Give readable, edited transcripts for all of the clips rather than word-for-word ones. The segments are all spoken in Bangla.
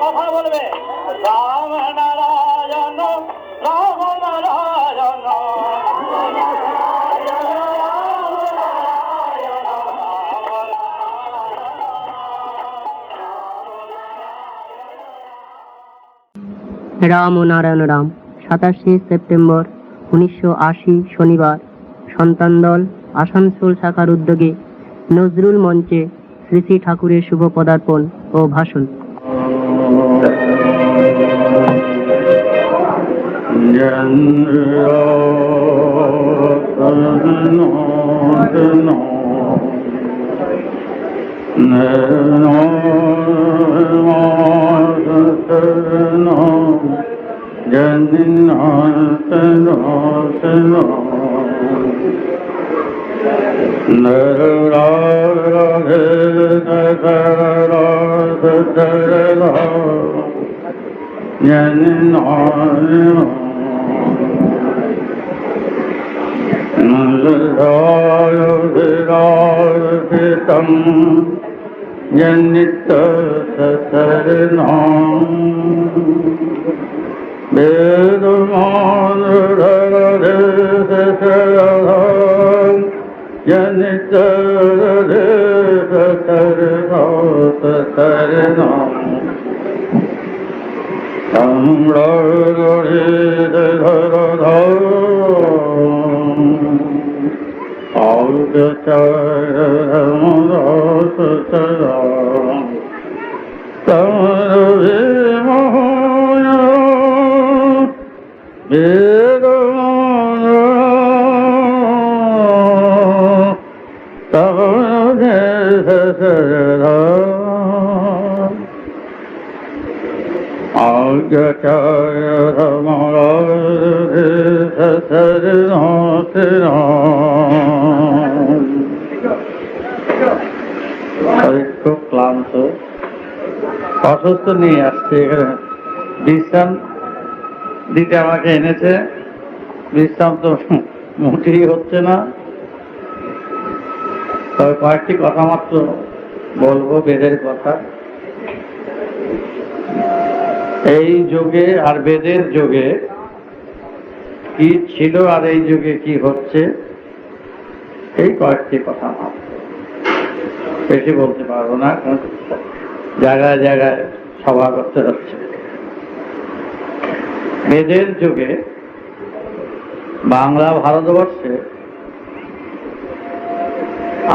কথা বলবে রাম নারায়ণ রাম নারায়ণ রাম ও নারায়ণ রাম। 27 সেপ্টেম্বর 1980 শনিবার। সন্তান দল আসানসোল শাখার উদ্যোগে নজরুল মঞ্চে শ্রী শ্রী ঠাকুরের শুভ পদার্পণ ও ভাষণ। খুব ক্লান্ত, অসুস্থ নিয়ে আসছে এখানে বিশ্রাম দিতে আমাকে এনেছে। বিশ্রাম তো মোটেই হচ্ছে না। তবে কয়েকটি কথা মাত্র বলবো, বেদের কথা। এই যুগে আর বেদের যুগে কি ছিল আর এই যুগে কি হচ্ছে, এই কয়েকটি কথা মাত্র, বেশি বলতে পারবো না, জায়গায় জায়গায় সভা করতে হচ্ছে। বেদের যুগে বাংলা ভারতবর্ষে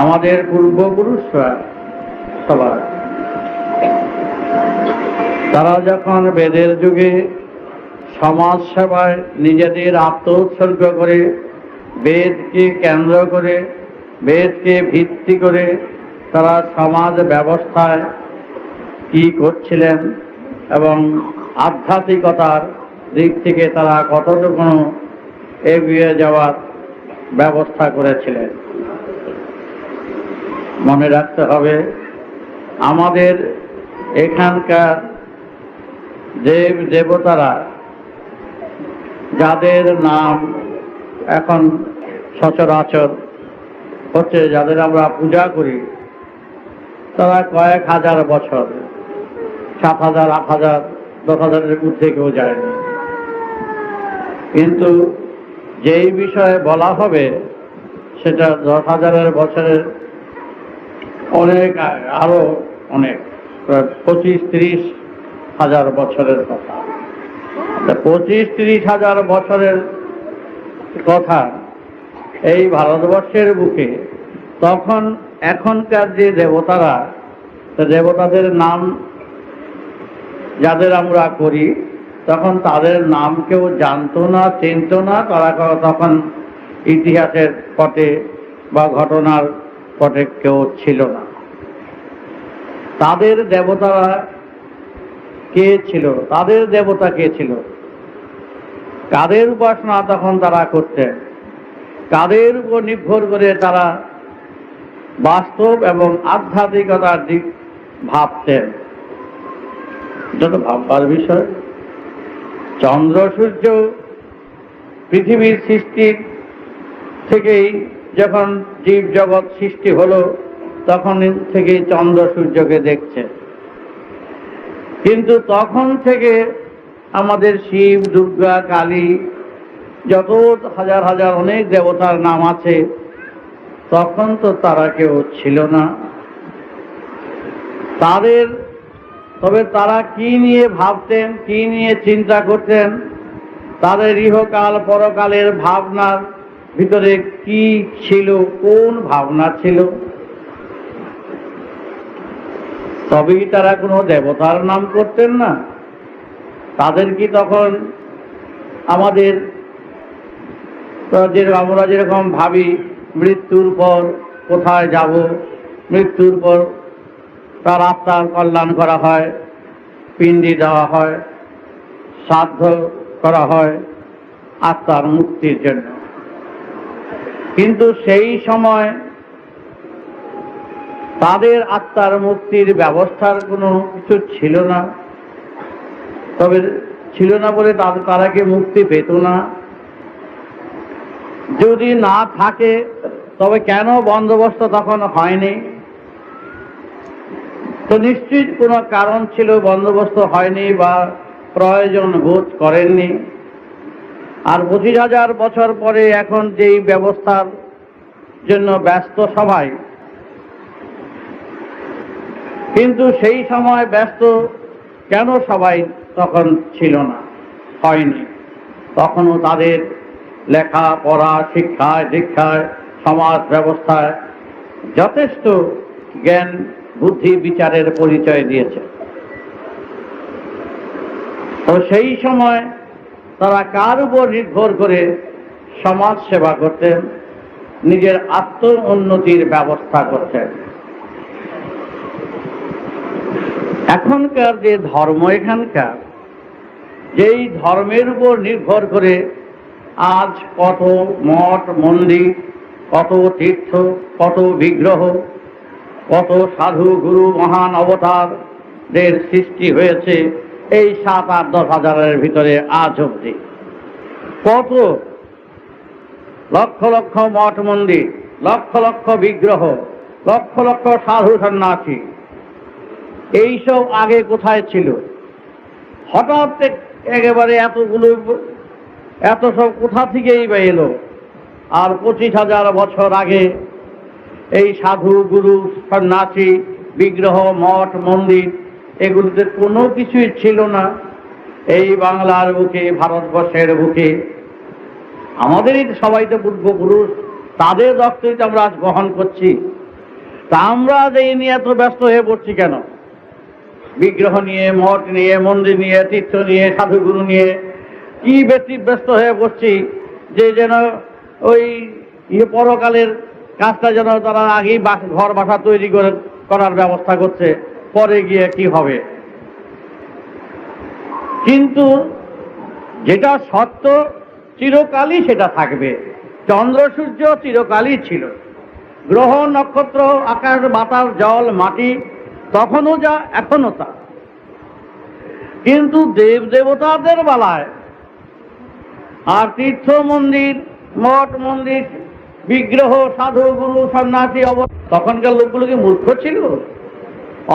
আমাদের পূর্বপুরুষরা সবার, তারা যখন বেদের যুগে সমাজ সেবায় নিজেদের আত্মোৎসর্গ করে, বেদকে কেন্দ্র করে, বেদকে ভিত্তি করে তারা সমাজ ব্যবস্থায় কি করছিলেন এবং আধ্যাত্মিকতার দিক থেকে তারা কতটুকু এগিয়ে যাওয়ার ব্যবস্থা করেছিলেন। মনে রাখতে হবে, আমাদের এখানকার দেব দেবতারা যাদের নাম এখন সচরাচর হচ্ছে, যাদের আমরা পূজা করি, তারা কয়েক হাজার বছর, 7,000, 8,000, 10,000-এর ঊর্ধ্বে কেউ যায়নি। কিন্তু যেই বিষয়ে বলা হবে সেটা 10,000 বছরের অনেক, আরো অনেক, 25-30 হাজার বছরের কথা। 25-30 হাজার বছরের কথা এই ভারতবর্ষের বুকে তখন এখনকার যে দেবতারা, দেবতাদের নাম যাদের আমরা করি, তখন তাদের নাম কেউ জানতো না, চিনত না। তারা তখন ইতিহাসের পটে বা ঘটনার পটে কেউ ছিল না। তাদের দেবতারা কে ছিল, তাদের দেবতা কে ছিল, কাদের উপাসনা তখন তারা করতেন, কাদের উপর নির্ভর করে তারা বাস্তব এবং আধ্যাত্মিকতার দিক ভাবতেন। এটা তো ভাববার বিষয়। চন্দ্র সূর্য পৃথিবীর সৃষ্টির থেকেই যখন জীব জগৎ সৃষ্টি হলো তখন থেকেই চন্দ্র সূর্যকে দেখছে, কিন্তু তখন থেকে আমাদের শিব, দুর্গা, কালী, যত হাজার হাজার অনেক দেবতার নাম আছে, তখন তো তারা কেউ ছিল না। তবে তারা কি নিয়ে ভাবতেন, কি নিয়ে চিন্তা করতেন, তাদের ইহকাল পরকালের ভাবনার ভিতরে কি ছিল, কোন ভাবনা ছিল, তবেই তারা কোনো দেবতার নাম করতেন না। তাদের কি তখন আমাদের আমরা যেরকম ভাবি মৃত্যুর পর কোথায় যাব, মৃত্যুর পর তার আত্মার কল্যাণ করা হয়, পিণ্ডি দেওয়া হয়, শ্রাদ্ধ করা হয় আত্মার মুক্তির জন্য, কিন্তু সেই সময় তাদের আত্মার মুক্তির ব্যবস্থার কোনো কিছু ছিল না। তবে ছিল না বলে তারা কি মুক্তি পেত না? যদি না থাকে তবে কেন বন্দোবস্ত তখন হয়নি? তো নিশ্চিত কোনো কারণ ছিল, বন্দোবস্ত হয়নি বা প্রয়োজন বোধ করেননি। আর 25,000 বছর পরে এখন যেই ব্যবস্থার জন্য ব্যস্ত সবাই, কিন্তু সেই সময় ব্যস্ত কেন সবাই তখন ছিল না, হয়নি? তখনও তাদের লেখা পড়া, শিক্ষায় দীক্ষায়, সমাজ ব্যবস্থায় যথেষ্ট জ্ঞান বুদ্ধি বিচারের পরিচয় দিয়েছে। তো সেই সময় তারা কার উপর নির্ভর করে সমাজ সেবা করতেন, নিজের আত্ম উন্নতির ব্যবস্থা করতেন। এখনকার যে ধর্ম, এখানকার যেই ধর্মের উপর নির্ভর করে আজ কত মঠ মন্দির, কত তীর্থ, কত বিগ্রহ, কত সাধু গুরু মহান অবতারদের সৃষ্টি হয়েছে এই 7-8-10 হাজারের ভিতরে আজ অবধি। কত লক্ষ লক্ষ মঠ মন্দির, লক্ষ লক্ষ বিগ্রহ, লক্ষ লক্ষ সাধু সন্ন্যাসী, এইসব আগে কোথায় ছিল? হঠাৎ একেবারে এত সব কোথা থেকেই বা এলো? আর 25,000 বছর আগে এই সাধু গুরু সন্ন্যাসী বিগ্রহ মঠ মন্দির এগুলোতে কোনো কিছুই ছিল না। এই বাংলার বুকে, ভারতবর্ষের বুকে আমাদেরই সবাই তো পূর্বপুরুষ, তাদের রক্তই তো আমরা আজ বহন করছি। তা আমরা যে নিয়ে এত ব্যস্ত হয়ে পড়ছি কেন? বিগ্রহ নিয়ে, মঠ নিয়ে, মন্দির নিয়ে, তীর্থ নিয়ে, সাধুগুরু নিয়ে কি ব্যস্ত হয়ে পড়ছি যে যেন ওই পরকালের কাজটা যেন তারা আগেই ঘর বাসা তৈরি করার ব্যবস্থা করছে, পরে গিয়ে কি হবে। কিন্তু যেটা সত্য চিরকালই সেটা থাকবে। চন্দ্র সূর্য চিরকালই ছিল, গ্রহ নক্ষত্র আকাশ বাতাস জল মাটি তখনও যা এখনো তা। কিন্তু দেব দেবতাদের বেলায় আর তীর্থ মন্দির মঠ মন্দির বিগ্রহ সাধু গুরু সন্ন্যাসী তখনকার লোকগুলো কি মূর্খ ছিল,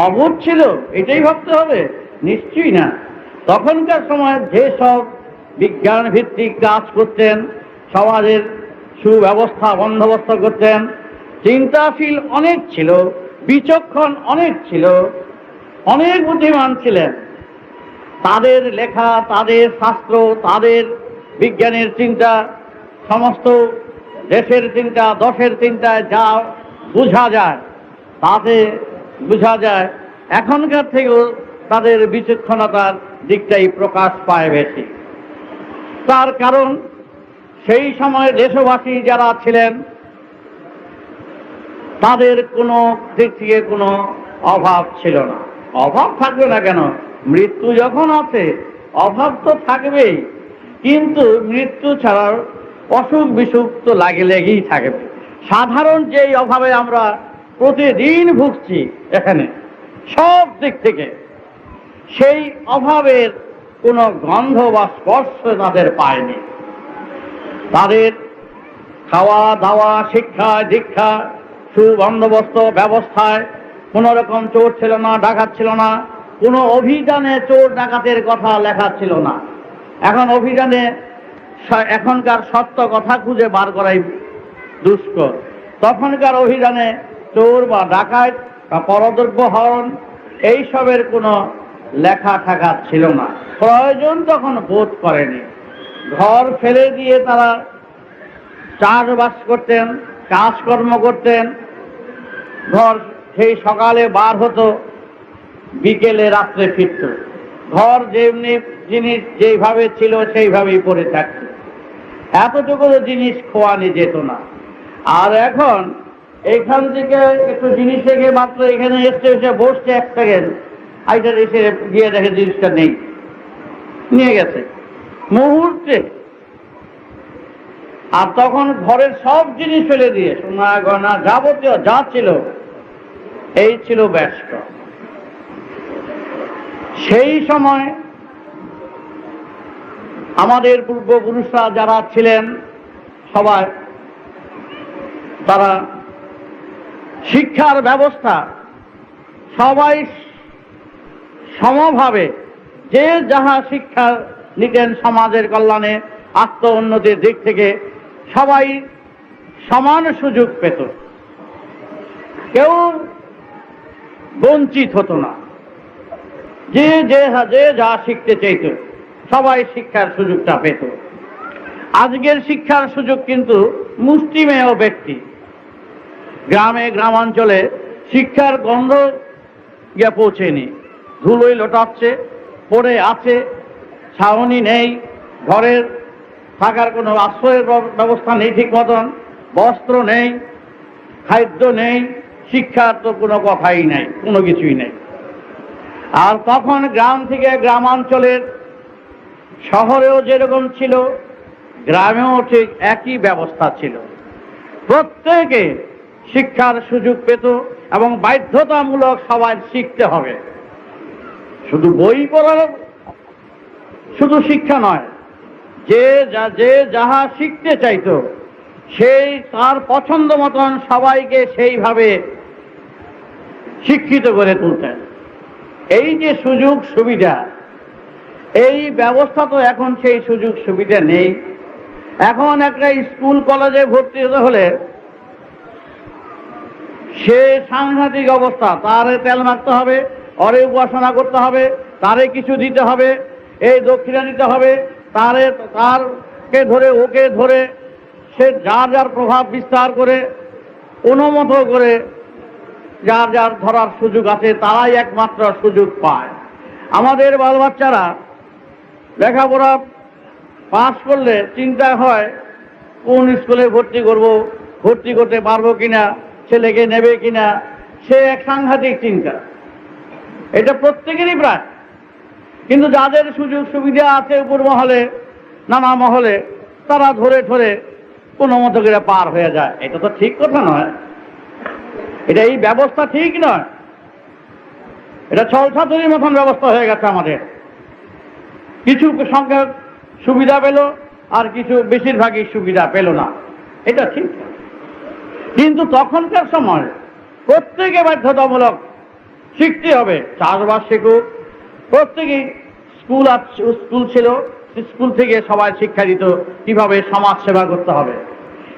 অবুঝ ছিল? এটাই ভাবতে হবে? নিশ্চয়ই না। তখনকার সময় যেসব বিজ্ঞান ভিত্তিক কাজ করতেন, সমাজের সুব্যবস্থা বন্দোবস্ত করতেন, চিন্তাশীল অনেক ছিল, বিচক্ষণ অনেক ছিল, অনেক বুদ্ধিমান ছিলেন। তাদের লেখা, তাদের শাস্ত্র, তাদের বিজ্ঞানের চিন্তা, সমস্ত দেশের চিন্তা, দশের চিন্তায় যা বোঝা যায় তাতে বোঝা যায় এখনকার থেকেও তাদের বিচক্ষণতার দিকটাই প্রকাশ পায় বেশি। তার কারণ সেই সময় দেশবাসী যারা ছিলেন তাদের কোনো দিক থেকে কোনো অভাব ছিল না। অভাব থাকবে না কেন? মৃত্যু যখন আছে অভাব তো থাকবেই, কিন্তু মৃত্যু ছাড়ার অসুখ বিসুখ তো লেগেই থাকবে। সাধারণ যেই অভাবে আমরা প্রতিদিন ভুগছি এখানে সব দিক থেকে, সেই অভাবের কোনো গন্ধ বা স্পর্শ তাদের পায়নি। তাদের খাওয়া দাওয়া, শিক্ষা দীক্ষা, সুবন্দোবস্ত ব্যবস্থায় কোন রকম চোর ছিল না, ডাকাত ছিল না, কোনো অভিযানে চোর ডাকাতের কথা লেখা ছিল না। এখন অভিযানে এখনকার সত্য কথা খুঁজে বার করাই দুষ্কর। তখনকার অভিযানে চোর বা ডাকাত বা পরদ্রব্য হরণ এইসবের কোনো লেখা থাকা ছিল না, প্রয়োজন তখন বোধ করেনি। ঘর ফেলে দিয়ে তারা চাষবাস করতেন, কাজকর্ম করতেন। ঘর সেই সকালে বার হতো, বিকেলে রাত্রে ফিরত। ঘর যেমনি জিনিস যেইভাবে ছিল সেইভাবেই পড়ে থাকত, এতটুকু জিনিস খোয়ানি যেত না। আর এখন এখান থেকে একটু জিনিস রেখে মাত্র এখানে এসে বসছে এক সেকেন্ড, আইটার এসে গিয়ে দেখে জিনিসটা নেই, নিয়ে গেছে মুহূর্তে। আর তখন ঘরের সব জিনিস ফেলে দিয়ে সোনা গয়না যাবতীয় যা ছিল এই ছিল ব্যস্ত। সেই সময় আমাদের পূর্বপুরুষরা যারা ছিলেন সবাই, তারা শিক্ষার ব্যবস্থা সবাই সমভাবে যে যাহা শিক্ষা নিতেন সমাজের কল্যাণে, আত্ম উন্নতির দিক থেকে সবাই সমান সুযোগ পেত, কেউ বঞ্চিত হতো না। যে যা শিখতে চাইত সবাই শিক্ষার সুযোগটা পেত। আজকের শিক্ষার সুযোগ কিন্তু মুষ্টিমেয় ব্যক্তি। গ্রামে গ্রামাঞ্চলে শিক্ষার গন্ধ গিয়ে পৌঁছেনি, ধুলোয় লোটাচ্ছে, পড়ে আছে, ছাউনি নেই, ঘরের থাকার কোনো আশ্রয়ের ব্যবস্থা নেই ঠিক মতন, বস্ত্র নেই, খাদ্য নেই, শিক্ষার তো কোনো কথাই নাই, কোনো কিছুই নেই। আর তখন গ্রাম থেকে গ্রামাঞ্চলের, শহরেও যেরকম ছিল গ্রামেও ঠিক একই ব্যবস্থা ছিল। প্রত্যেকে শিক্ষার সুযোগ পেত এবং বাধ্যতামূলক সবাই শিখতে হবে। শুধু বই পড়ার শুধু শিক্ষা নয়, যে যাহা শিখতে চাইতো সেই তার পছন্দ মতন সবাইকে সেইভাবে শিক্ষিত করে তুলতেন। এই যে সুযোগ সুবিধা, এই ব্যবস্থা তো এখন সেই সুযোগ সুবিধা নেই। এখন একটা স্কুল কলেজে ভর্তি হতে হলে সে সাংঘাতিক অবস্থা, তারে তেল মারতে হবে, অরে উপাসনা করতে হবে, তারে কিছু দিতে হবে, এই দক্ষিণা দিতে হবে, তারকে ধরে ওকে ধরে সে যার যার প্রভাব বিস্তার করে কোনো মতো করে যার যার ধরার সুযোগ আছে তারাই একমাত্র সুযোগ পায়। আমাদের বাল বাচ্চারা লেখাপড়া পাস করলে চিন্তা হয় কোন স্কুলে ভর্তি করব, ভর্তি করতে পারবো কিনা, ছেলেকে নেবে কিনা, সে এক সাংঘাতিক চিন্তা। এটা প্রত্যেকেরই প্রায়। কিন্তু যাদের সুযোগ সুবিধা আছে উপর মহলে, নানা মহলে, তারা ধরে ধরে কোনো মতো করে পার হয়ে যায়। এটা তো ঠিক কথা নয়, এটা এই ব্যবস্থা ঠিক নয়। এটা ছলছাতুরির মতন ব্যবস্থা হয়ে গেছে আমাদের। কিছু সংখ্যক সুবিধা পেল আর কিছু বেশিরভাগই সুবিধা পেল না, এটা ঠিক। কিন্তু তখনকার সময় প্রত্যেকে বাধ্যতামূলক শিখতে হবে। চাষবাস শিখুক, প্রত্যেকেই স্কুল ছিল, স্কুল থেকে সবাই শিক্ষা দিত কিভাবে সমাজ সেবা করতে হবে,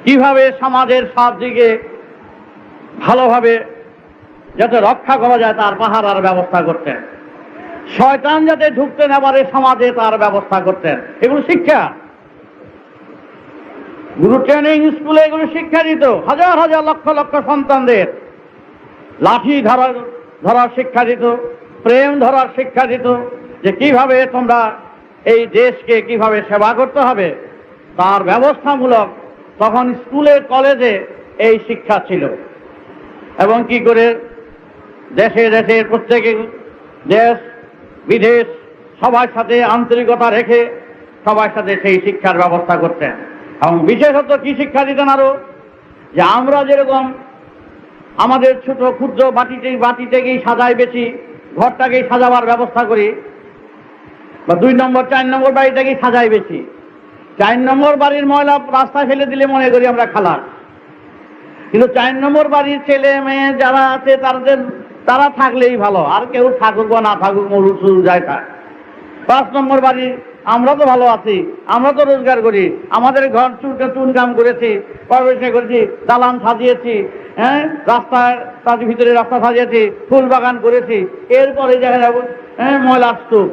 কিভাবে সমাজের সব দিকে ভালোভাবে যাতে রক্ষা করা যায় তার পাহারার ব্যবস্থা করতেন। শয়তান যাতে ঢুকতে না পারে সমাজে তার ব্যবস্থা করতেন। এগুলো শিক্ষা। গুরু ট্রেনিং স্কুলে এগুলো শিক্ষা দিত। হাজার হাজার লক্ষ লক্ষ সন্তানদের লাঠি ধরার শিক্ষা দিত, প্রেম ধরার শিক্ষা দিত, যে কিভাবে তোমরা এই দেশকে কিভাবে সেবা করতে হবে তার ব্যবস্থামূলক তখন স্কুলে কলেজে এই শিক্ষা ছিল। এবং কি করে দেশে দেশে প্রত্যেকে দেশ বিদেশ সবার সাথে আন্তরিকতা রেখে সবার সাথে সেই শিক্ষার ব্যবস্থা করতেন। এবং বিশেষত কি শিক্ষা দিতেন আরো, যে আমরা যেরকম আমাদের ছোট ক্ষুদ্র বাটি থেকেই সাজাই বেশি ঘরটাকেই সাজাবার ব্যবস্থা করি, বা 2 নম্বর 4 নম্বর বাড়িটাকেই সাজাই বেশি। 4 নম্বর বাড়ির ময়লা রাস্তায় ফেলে দিলে মনে করি আমরা খালাস, কিন্তু 4 নম্বর বাড়ির ছেলে মেয়ে যারা আছে তারা থাকলেই ভালো, আর কেউ থাকুক বা না থাকুক, মরুক শুরু যায় থাক। 5 নম্বর বাড়ি আমরা তো ভালো আছি, আমরা তো রোজগার করি, আমাদের ঘর চুনকাম করেছি, পরিবেশন করেছি, দালান সাজিয়েছি, হ্যাঁ, রাস্তার তার ভিতরে রাস্তা সাজিয়েছি, ফুল বাগান করেছি, এরপরে দেখা যাবো হ্যাঁ ময়লা স্তূপ,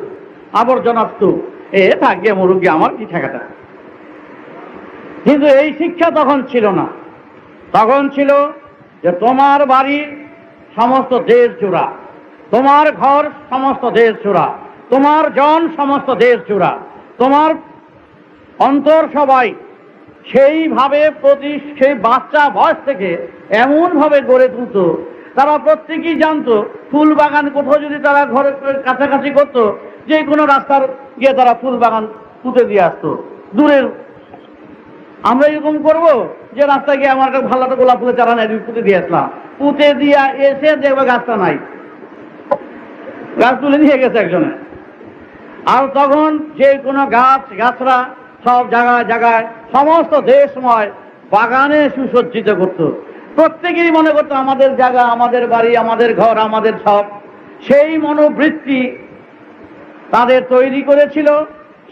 আবর্জনা স্তূপ, থাকবে মরুক, আমার কি ঠেকাটা। কিন্তু এই শিক্ষা তখন ছিল না। তখন ছিল যে তোমার বাড়ি সমস্ত দেশ জোড়া, তোমার ঘর সমস্ত দেশ জোড়া, তোমার জন সমস্ত দেশ জোড়া, তোমার অন্তর সবাই সেইভাবে সেই বাচ্চা বয়স থেকে এমন ভাবে গড়ে তুলত, তারা প্রত্যেকেই জানতো ফুল বাগান কোথাও যদি তারা ঘরের কাছাকাছি করতো, যে কোনো রাস্তার গিয়ে তারা ফুল বাগান পুঁতে দিয়ে আসতো দূরের। আমরা এরকম করব যে রাস্তায় গিয়ে আমার একটা ভালো একটা গোলাপ ফুলের চারা নেই, পুঁতে দিয়ে আসলাম, পুঁতে দিয়া এসে দেখবে গাছটা নাই, গাছ তুলে নিয়ে গেছে একজনে। আর তখন যে কোনো গাছরা সব জায়গায় জায়গায় সমস্ত দেশময় বাগানে সুসজ্জিত করত। প্রত্যেকেরই মনে করতো আমাদের জায়গা, আমাদের বাড়ি, আমাদের ঘর, আমাদের সব। সেই মনোবৃত্তি তাদের তৈরি করেছিল,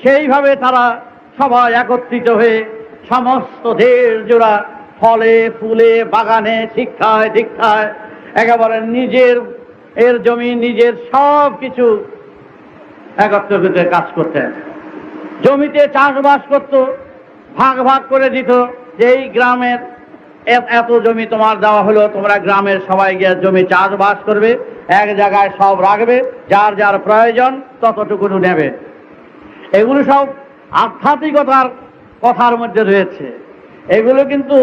সেইভাবে তারা সবাই একত্রিত হয়ে সমস্ত দেশ জোড়া ফলে ফুলে বাগানে শিক্ষায় দীক্ষায় একেবারে নিজের জমি নিজের সব কিছু একত্রিত কাজ করতেন। জমিতে চাষবাস করত, ভাগ ভাগ করে দিত, যে এই গ্রামের এত জমি তোমার দেওয়া হলো, তোমরা গ্রামের সবাই গিয়ে জমি চাষবাস করবে, এক জায়গায় সব রাখবে, যার যার প্রয়োজন ততটুকু নেবে। এগুলো সব আধ্যাত্মিকতার কথার মধ্যে রয়েছে, এগুলো কিন্তু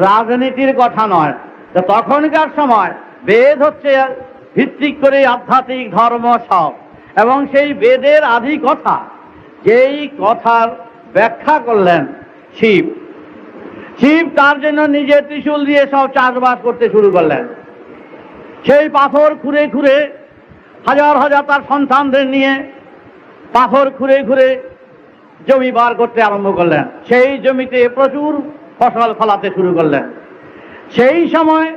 রাজনীতির কথা নয়। তো তখনকার সময় বেদ হচ্ছে ভিত্তিক করে আধ্যাত্মিক ধর্ম সব, এবং সেই বেদের আদি কথা, যেই কথার ব্যাখ্যা করলেন শিব, তার জন্য নিজে ত্রিশূল দিয়ে সব চাষবাস করতে শুরু করলেন। সেই পাথর খুঁড়ে খুঁড়ে হাজার হাজার তার সন্তানদের নিয়ে পাথর খুঁড়ে খুঁড়ে জমি বার করতে আরম্ভ করলেন। সেই জমিতে প্রচুর ফসল ফলাতে শুরু করলেন। সেই সময়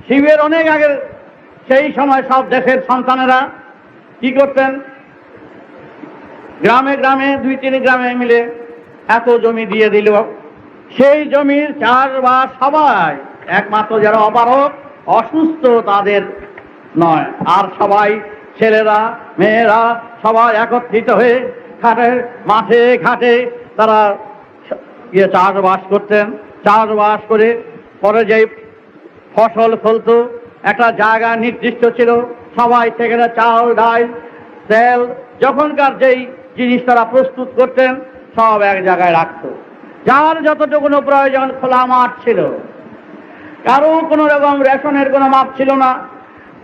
শিবের অনেক আগে, সেই সময় সব দেশের সন্তানেরা কি করতেন, গ্রামে গ্রামে 2-3 গ্রামে মিলে এত জমি দিয়ে দিল। সেই জমির চাষবাস সবাই, একমাত্র যারা অপারক অসুস্থ তাদের নয়, আর সবাই ছেলেরা মেয়েরা সবাই একত্রিত হয়ে মাঠে ঘাটে তারা চাষবাস করতেন। চাষবাস করে পরে যে ফসল ফলতো, একটা জায়গা নির্দিষ্ট ছিল, সবাই সেখানে চাল ডাল তেল যখনকার যেই জিনিস তারা প্রস্তুত করতেন সব এক জায়গায় রাখতো। যার যতটুকু প্রয়োজন খোলা মাঠ ছিল, কারো কোনো রকম রেশনের কোনো মাপ ছিল না,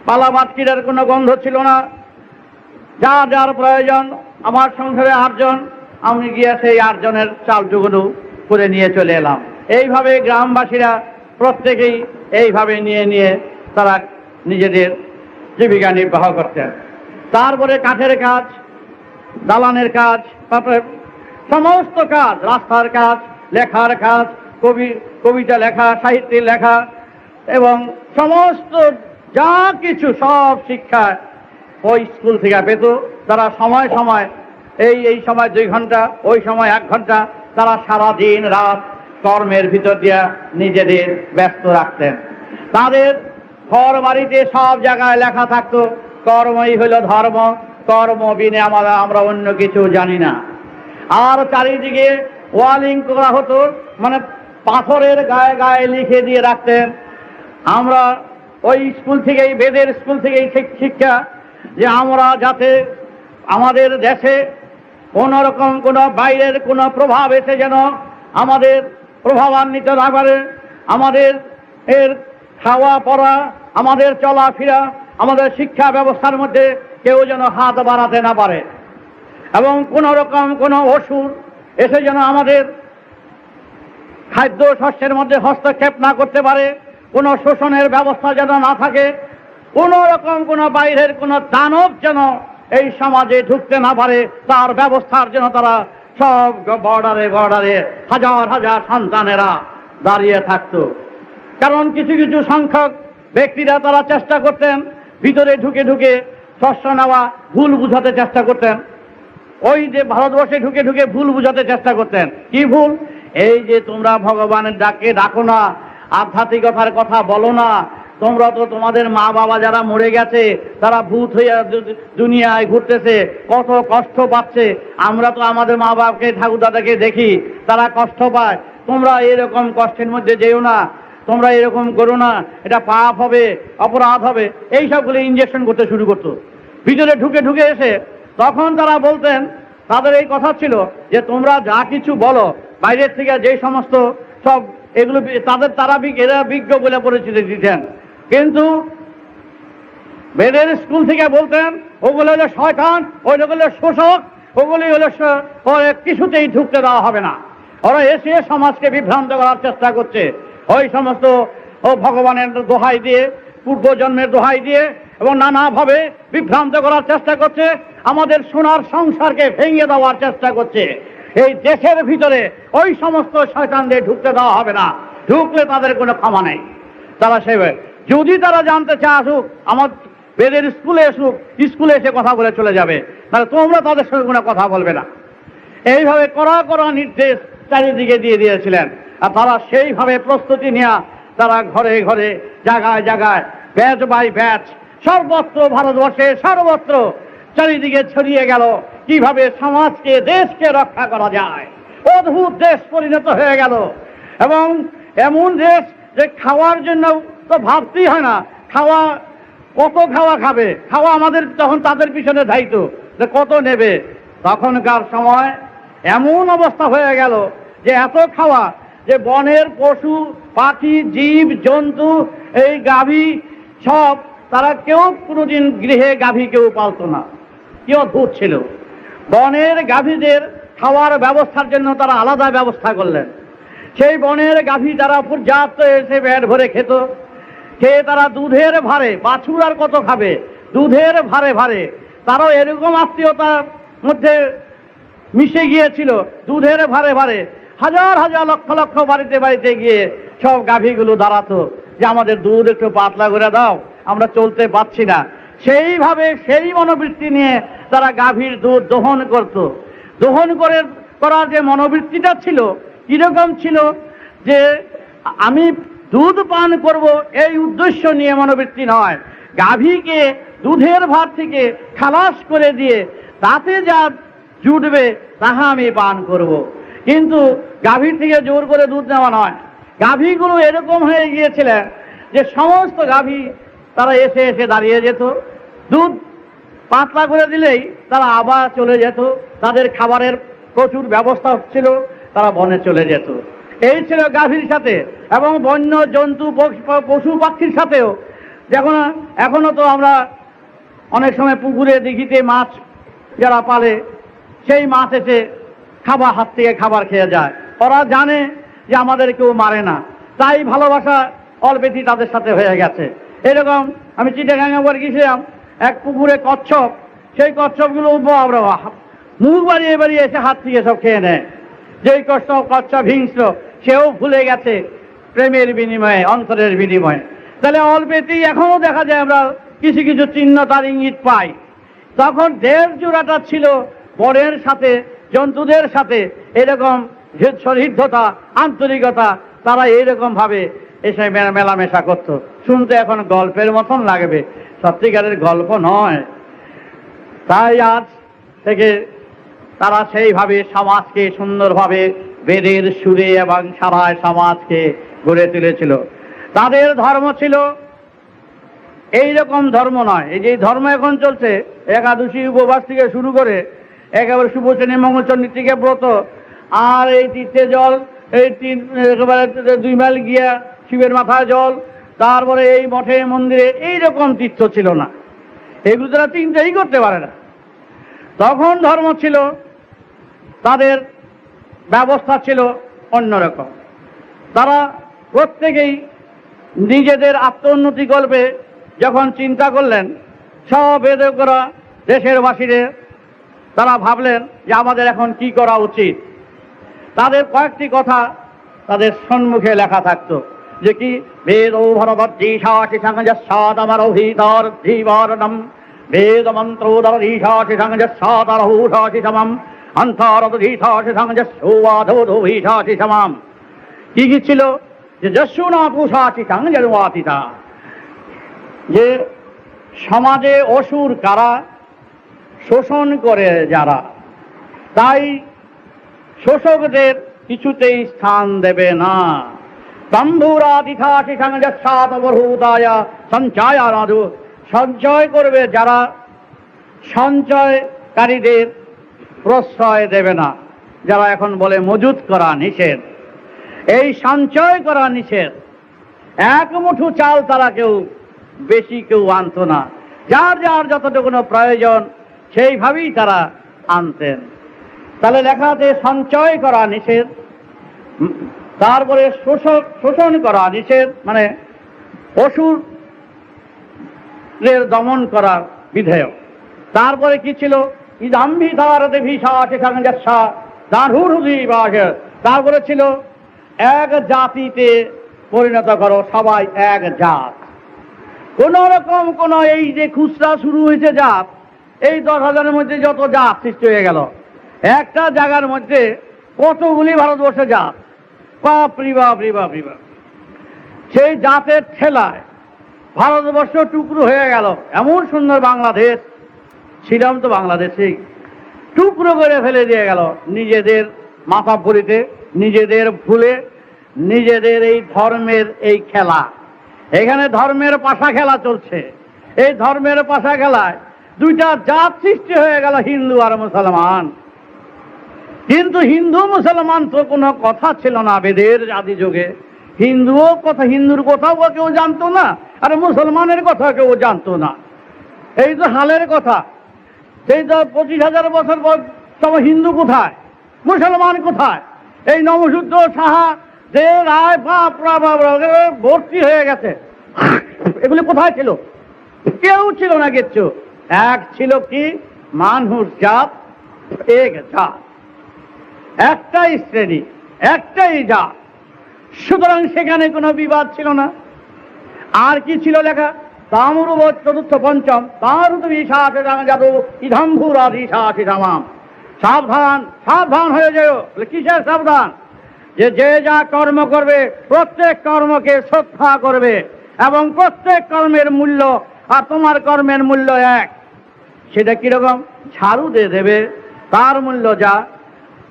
পালা বাটকিরের কোনো গন্ধ ছিল না। যার যার প্রয়োজন, আমার সংসারে 8 জন, আমি গিয়ে সেই 8 জনের চালটুকুনো করে নিয়ে চলে এলাম। এইভাবে গ্রামবাসীরা প্রত্যেকেই এইভাবে নিয়ে নিয়ে তারা নিজেদের জীবিকা নির্বাহ করতেন। তারপরে কাঠের কাজ, দালানের কাজ, তারপরে সমস্ত কাজ, রাস্তার কাজ, লেখার কাজ, কবিতা লেখা, সাহিত্যের লেখা এবং সমস্ত যা কিছু সব শিক্ষা ওই স্কুল থেকে পেত। তারা সময় সময় এই সময় 2 ঘন্টা, ওই সময় 1 ঘন্টা, তারা সারা দিন রাত কর্মের ভিতর দিয়া নিজেদের ব্যস্ত রাখতেন। তাদের ঘর বাড়িতে সব জায়গায় লেখা থাকতো, কর্মই হলো ধর্ম, কর্ম বিনে আমরা অন্য কিছু জানি না। আর চারিদিকে ওয়ালিং করা হতো, মানে পাথরের গায়ে গায়ে লিখে দিয়ে রাখতেন। আমরা ওই স্কুল থেকেই, বেদের স্কুল থেকেই শিক্ষা, যে আমরা যাতে আমাদের দেশে কোন রকম কোনো বাইরের কোনো প্রভাব এসে যেন আমাদের প্রভাবান্বিত না করে, আমাদের খাওয়া পড়া, আমাদের চলাফেরা, আমাদের শিক্ষা ব্যবস্থার মধ্যে কেউ যেন হাত বাড়াতে না পারে, এবং কোন রকম কোনো অসুর এসে যেন আমাদের খাদ্য শস্যের মধ্যে হস্তক্ষেপ না করতে পারে, কোনো শোষণের ব্যবস্থা যেন না থাকে, কোন রকম কোন বাইরের কোন দানব যেন এই সমাজে ঢুকতে না পারে, তার ব্যবস্থার জন্য তারা সব বর্ডারে বর্ডারে হাজার হাজার সন্তানেরা দাঁড়িয়ে থাকতো। কারণ কিছু কিছু সংখ্যক ব্যক্তিরা তারা চেষ্টা করতেন ভিতরে ঢুকে ঢুকে শস্য নেওয়া, ভুল বুঝাতে চেষ্টা করতেন। ওই যে ভারতবর্ষে ঢুকে ঢুকে ভুল বুঝাতে চেষ্টা করতেন। কি ভুল? এই যে তোমরা ভগবানের ডাকে ডাকো না, আধ্যাত্মিকতার কথা বলো না, তোমরা তো তোমাদের মা বাবা যারা মরে গেছে তারা ভূত হইয়া দুনিয়ায় ঘুরতেছে, কত কষ্ট পাচ্ছে, আমরা তো আমাদের মা বাবাকে ঠাকুর দাদাকে দেখি তারা কষ্ট পায়, তোমরা এরকম কষ্টের মধ্যে যেও না, তোমরা এরকম করো না, এটা পাপ হবে, অপরাধ হবে, এই সবগুলো ইনজেকশন করতে শুরু করতো ভিতরে ঢুকে ঢুকে এসে। তখন তারা বলতেন, তাদের এই কথা ছিল যে তোমরা যা কিছু বলো বাইরের থেকে যে সমস্ত সব এগুলো তারা বিজ্ঞ বলে পরিচিতি দিতেন, কিন্তু বেদের স্কুল থেকে বলতেন ওগুলো হলো শয়তান, ওইগুলো হলো শোষক, ওগুলি হলো কিছুতেই ঢুকতে দেওয়া হবে না। ওরা এসে সমাজকে বিভ্রান্ত করার চেষ্টা করছে, ওই সমস্ত ভগবানের দোহাই দিয়ে, পূর্বজন্মের দোহাই দিয়ে এবং নানাভাবে বিভ্রান্ত করার চেষ্টা করছে, আমাদের সোনার সংসারকে ভেঙে দেওয়ার চেষ্টা করছে। এই দেশের ভিতরে ওই সমস্ত শয়তানদের ঢুকতে দেওয়া হবে না, ঢুকলে তাদের কোনো ক্ষমা নেই। তারা সেভাবে যদি তারা জানতে চায় আসুক, আমার বেদের স্কুলে আসুক, স্কুলে এসে কথা বলে চলে যাবে, তাহলে তোমরা তাদের সঙ্গে কোনো কথা বলবে না। এইভাবে কড়া কড়া নির্দেশ চারিদিকে দিয়ে দিয়েছিলেন। আর তারা সেইভাবে প্রস্তুতি নেওয়া, তারা ঘরে ঘরে জায়গায় জায়গায় ব্যাচ বাই ব্যাচ সর্বত্র ভারতবর্ষে সর্বত্র চারিদিকে ছড়িয়ে গেল কিভাবে সমাজকে দেশকে রক্ষা করা যায়। অদ্ভুত দেশ পরিণত হয়ে গেল, এবং এমন দেশ যে খাওয়ার জন্য তো ভাবতেই হয় না, খাওয়া কত খাওয়া খাবে, খাওয়া আমাদের তখন তাদের পিছনে দায়িত্ব যে কত নেবে। তখনকার সময় এমন অবস্থা হয়ে গেল যে এত খাওয়া যে বনের পশু পাখি জীব জন্তু এই গাভী সব, তারা কেউ কোনোদিন গৃহে গাভী কেউ পালতো না। কি অদ্ভুত ছিল! বনের গাভীদের খাওয়ার ব্যবস্থার জন্য তারা আলাদা ব্যবস্থা করলেন। সেই বনের গাভী তারা পর্যাপ্ত এসে পেট ভরে খেত, খেয়ে তারা দুধের ভারে, বাছুর আর কত খাবে, দুধের ভারে ভারে তারাও এরকম আত্মীয়তার মধ্যে মিশে গিয়েছিল। দুধের ভারে ভারে হাজার হাজার লক্ষ লক্ষ বাড়িতে বাড়িতে গিয়ে সব গাভীগুলো দাঁড়াতো যে আমাদের দুধ একটু পাতলা করে দাও, আমরা চলতে পারছি না। সেইভাবে সেই মনোবৃত্তি নিয়ে তারা গাভীর দুধ দহন করত। দহন করার যে মনোবৃত্তিটা ছিল, কিরকম ছিল যে আমি দুধ পান করব এই উদ্দেশ্য নিয়ে মনোবৃত্তি নয়, গাভীকে দুধের ভার থেকে খালাস করে দিয়ে তাতে যা জুটবে তাহা আমি পান করব। কিন্তু গাভীর থেকে জোর করে দুধ নেওয়া নয়। গাভীগুলো এরকম হয়ে গিয়েছিলেন যে সমস্ত গাভী তারা এসে এসে দাঁড়িয়ে যেত, দুধ পাতলা করে দিলেই তারা আবার চলে যেত, তাদের খাবারের প্রচুর ব্যবস্থা ছিল, তারা বনে চলে যেত। এই ছিল গাভীর সাথে। এবং বন্য জন্তু পশু পাখির সাথেও, যখন এখনো তো আমরা অনেক সময় পুকুরে দিঘিতে মাছ যারা পালে, সেই মাছ এসে খাবার হাত থেকে খাবার খেয়ে যায়। ওরা জানে যে আমাদের কেউ মারে না, তাই ভালোবাসা অলরেডি তাদের সাথে হয়ে গেছে। এরকম আমি চিটাগাং একবার গিয়েছিলাম, এক পুকুরে কচ্ছপ, সেই কচ্ছপগুলো মুখ বাড়িয়ে বাড়িয়ে এসে হাত থেকে সব খেয়ে নেয়। যেই কচ্ছপ হিংস্র, সেও ভুলে গেছে প্রেমের বিনিময়ে, অন্তরের বিনিময়ে। তাহলে অলরেডি এখনো দেখা যায় আমরা কিছু কিছু চিহ্ন তার ইঙ্গিত পাই। তখন দেশ জোড়াটা ছিল বনের সাথে, জন্তুদের সাথে এরকম হৃদ্যতা, আন্তরিকতা, তারা এইরকম ভাবে এসে মেলামেশা করত। শুনতে এখন গল্পের মতন লাগবে, সত্যিকারের গল্প নয়। তাই আজ থেকে তারা সেইভাবে সমাজকে সুন্দরভাবে বেদের সুরে এবং সারায় সমাজকে গড়ে তুলেছিল। তাদের ধর্ম ছিল এইরকম ধর্ম নয়। এই যে ধর্ম এখন চলছে, একাদশী উপবাস থেকে শুরু করে একেবারে শুভচনী মঙ্গলচণ্ডী থেকে ব্রত, আর এই তীর্থে জল, এই একেবারে 2 মাইল গিয়া শিবের মাথায় জল, তারপরে এই মঠে মন্দিরে, এইরকম তীর্থ ছিল না। এগুলো তারা চিন্তাই করতে পারে না। তখন ধর্ম ছিল, তাদের ব্যবস্থা ছিল অন্যরকম। তারা প্রত্যেকেই নিজেদের আত্মোন্নতি কল্পে যখন চিন্তা করলেন, সব বেদজ্ঞরা দেশের বাসীদের তারা ভাবলেন যে আমাদের এখন কি করা উচিত। তাদের কয়েকটি কথা তাদের সম্মুখে লেখা থাকতো, যে কি বেদ ভরবদ্দীশাটি সংযসাদমরহিতর ধীবরণম বেদ মন্ত্রোদরীশাটি সংযসাদরহূষাটি সমম অন্তরদীশাটি সংযসোবাধোধীশাটি সমম। কি কি ছিল? যে যশুনা পুষাটি সংযনুয়াতিতা, যে সমাজে অসুর কারা, শোষণ করে যারা, তাই শোষকদের কিছুতেই স্থান দেবে না। তম্ভুরাদিথাটি সংযসাদবরূদায় সঞ্চয়ারাধু, সঞ্চয় করবে যারা, সঞ্চয়কারীদের প্রশ্রয় দেবে না। যারা এখন বলে মজুত করা নিষেধ, এই সঞ্চয় করা নিষেধ। এক মুঠো চাল তারা কেউ বেশি কেউ আনত না, যার যার যতটুকু প্রয়োজন সেইভাবেই তারা আনতেন। তাহলে লেখা আছে সঞ্চয় করা নিষেধ, তারপরে শোষণ করা নিষেধ, মানে অসুরের দমন করার বিধেয়। তারপরে কি ছিল? তারপরে ছিল এক জাতিতে পরিণত করো, সবাই এক জাত। কোন রকম কোন এই যে খুচরা শুরু হয়েছে জাত, এই 10,000-এর মধ্যে যত জাত সৃষ্টি হয়ে গেল, একটা জায়গার মধ্যে কতগুলি ভারতবর্ষে জাত, বাপরি বাপরি বাপরি বাপ। সেই জাতের ঠেলায় ভারতবর্ষ টুকরো হয়ে গেল। এমন সুন্দর বাংলাদেশ ছিলাম তো, বাংলাদেশেই টুকরো করে ফেলে দিয়ে গেল নিজেদের মাথা পরিতে, নিজেদের ভুলে, নিজেদের এই ধর্মের এই খেলা। এখানে ধর্মের পাশা খেলা চলছে। এই ধর্মের পাশা খেলায় দুইটা জাত সৃষ্টি হয়ে গেল, হিন্দু আর মুসলমান। কিন্তু হিন্দু মুসলমান তো কোনো কথা ছিল না বেদের আদি যুগে। হিন্দুর কথাও কেউ জানতো না, আর মুসলমানের কথা কেউ জানতো না। এই তো হালের কথা। সেই তো 25,000 বছর পর তবে হিন্দু কোথায়, মুসলমান কোথায়? এই নবশুদ্ধ সাহা যে রায় ভর্তি হয়ে গেছে, এগুলি কোথায় ছিল? কেউ ছিল না কিচ্ছু। এক ছিল কি মানুষ জাত, এক জাত, একটাই শ্রেণী, একটাই জাত। সুতরাং সেখানে কোনো বিবাদ ছিল না। আর কি ছিল লেখা? তামরুব চতুর্থ পঞ্চম তারুদীশাম। সাবধান, সাবধান হয়ে যেও। কিসের সাবধান? যে যে যা কর্ম করবে প্রত্যেক কর্মকে শ্রদ্ধা করবে, এবং প্রত্যেক কর্মের মূল্য আর তোমার কর্মের মূল্য এক। সেটা কিরকম? ঝাড়ু দিয়ে দেবে, তার মূল্য যা।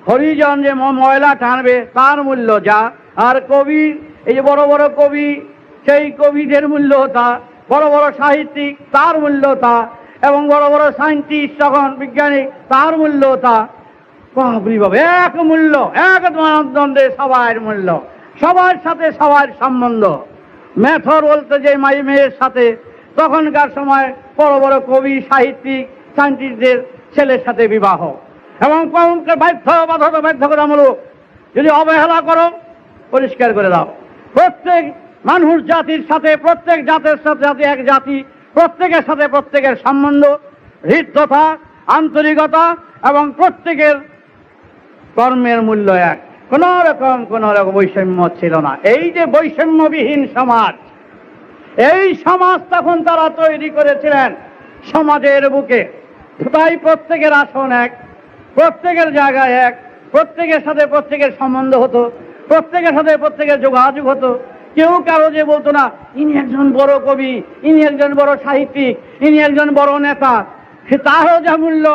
হরিজন যে ময়লা টানবে, তার মূল্য যা। আর কবি, এই যে বড় বড় কবি, সেই কবিদের মূল্য তা। বড় বড় সাহিত্যিক, তার মূল্য তা। এবং বড় বড় সায়েন্টিস্ট, তখন বিজ্ঞানী, তার মূল্য তা। বাবরি বাবা, এক মূল্য, এক মানদণ্ডে সবার মূল্য, সবার সাথে সবার সম্বন্ধ। মেথর বলতে যে মেয়ের সাথে, তখনকার সময় বড় বড় কবি, সাহিত্যিক, সায়েন্টিস্টদের ছেলের সাথে বিবাহ। এবং বাধ্যতামূলক। যদি অবহেলা করো, পরিষ্কার করে দাও। প্রত্যেক মানুষ জাতির সাথে, প্রত্যেক জাতের সাথে এক জাতি, প্রত্যেকের সাথে প্রত্যেকের সম্বন্ধ, হৃদ্যতা, আন্তরিকতা, এবং প্রত্যেকের কর্মের মূল্য এক। কোন রকম বৈষম্য ছিল না। এই যে বৈষম্যবিহীন সমাজ, এই সমাজ তখন তারা তৈরি করেছিলেন সমাজের বুকে। তাই প্রত্যেকের আসন এক, প্রত্যেকের জায়গায় এক, প্রত্যেকের সাথে প্রত্যেকের সম্বন্ধ হতো, প্রত্যেকের সাথে প্রত্যেকের যোগাযোগ হতো। কেউ কারো যে বলতো না ইনি একজন বড় কবি, ইনি একজন বড় সাহিত্যিক, ইনি একজন বড় নেতা, সে তারও যা মূল্য।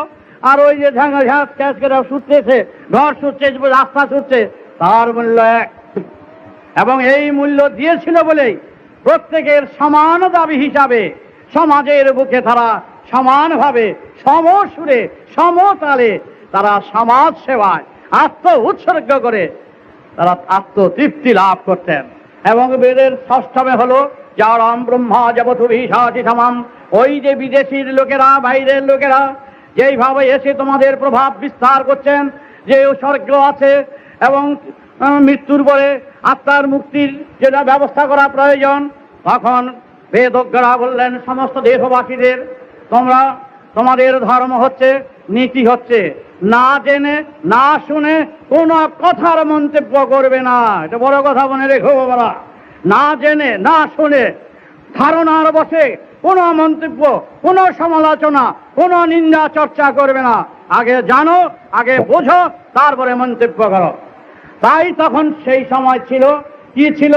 আর ওই যে ছুটতেছে, ঘর ছুটছে, রাস্তা ছুটছে, তার মূল্য এক। এবং এই মূল্য দিয়েছিল বলেই প্রত্যেকের সমান দাবি হিসাবে সমাজের বুকে তারা সমানভাবে, সমসুরে, সমতালে তারা সমাজ সেবায় আত্ম উৎসর্গ করে তারা আত্মতৃপ্তি লাভ করতেন। এবং বেদের ষষ্ঠমে হলো যারাম ব্রহ্মা জবতু বিশাটি সমাম। ওই যে বিদেশির লোকেরা, বাইরের লোকেরা যেইভাবে এসে তোমাদের প্রভাব বিস্তার করছেন, যে স্বর্গ আছে এবং মৃত্যুর পরে আত্মার মুক্তির যেটা ব্যবস্থা করা প্রয়োজন, তখন বেদজ্ঞরা বললেন সমস্ত দেশবাসীদের, তোমরা তোমাদের ধর্ম হচ্ছে, নীতি হচ্ছে, না জেনে না শুনে কোনো কথার মন্তব্য করবে না। এটা বড় কথা মনে রেখো বাবারা। না জেনে না শুনে ধারণার বসে কোনো মন্তব্য, কোনো সমালোচনা, কোনো নিন্দা চর্চা করবে না। আগে জানো, আগে বোঝো, তারপরে মন্তব্য করো। তাই তখন সেই সময় ছিল, কি ছিল,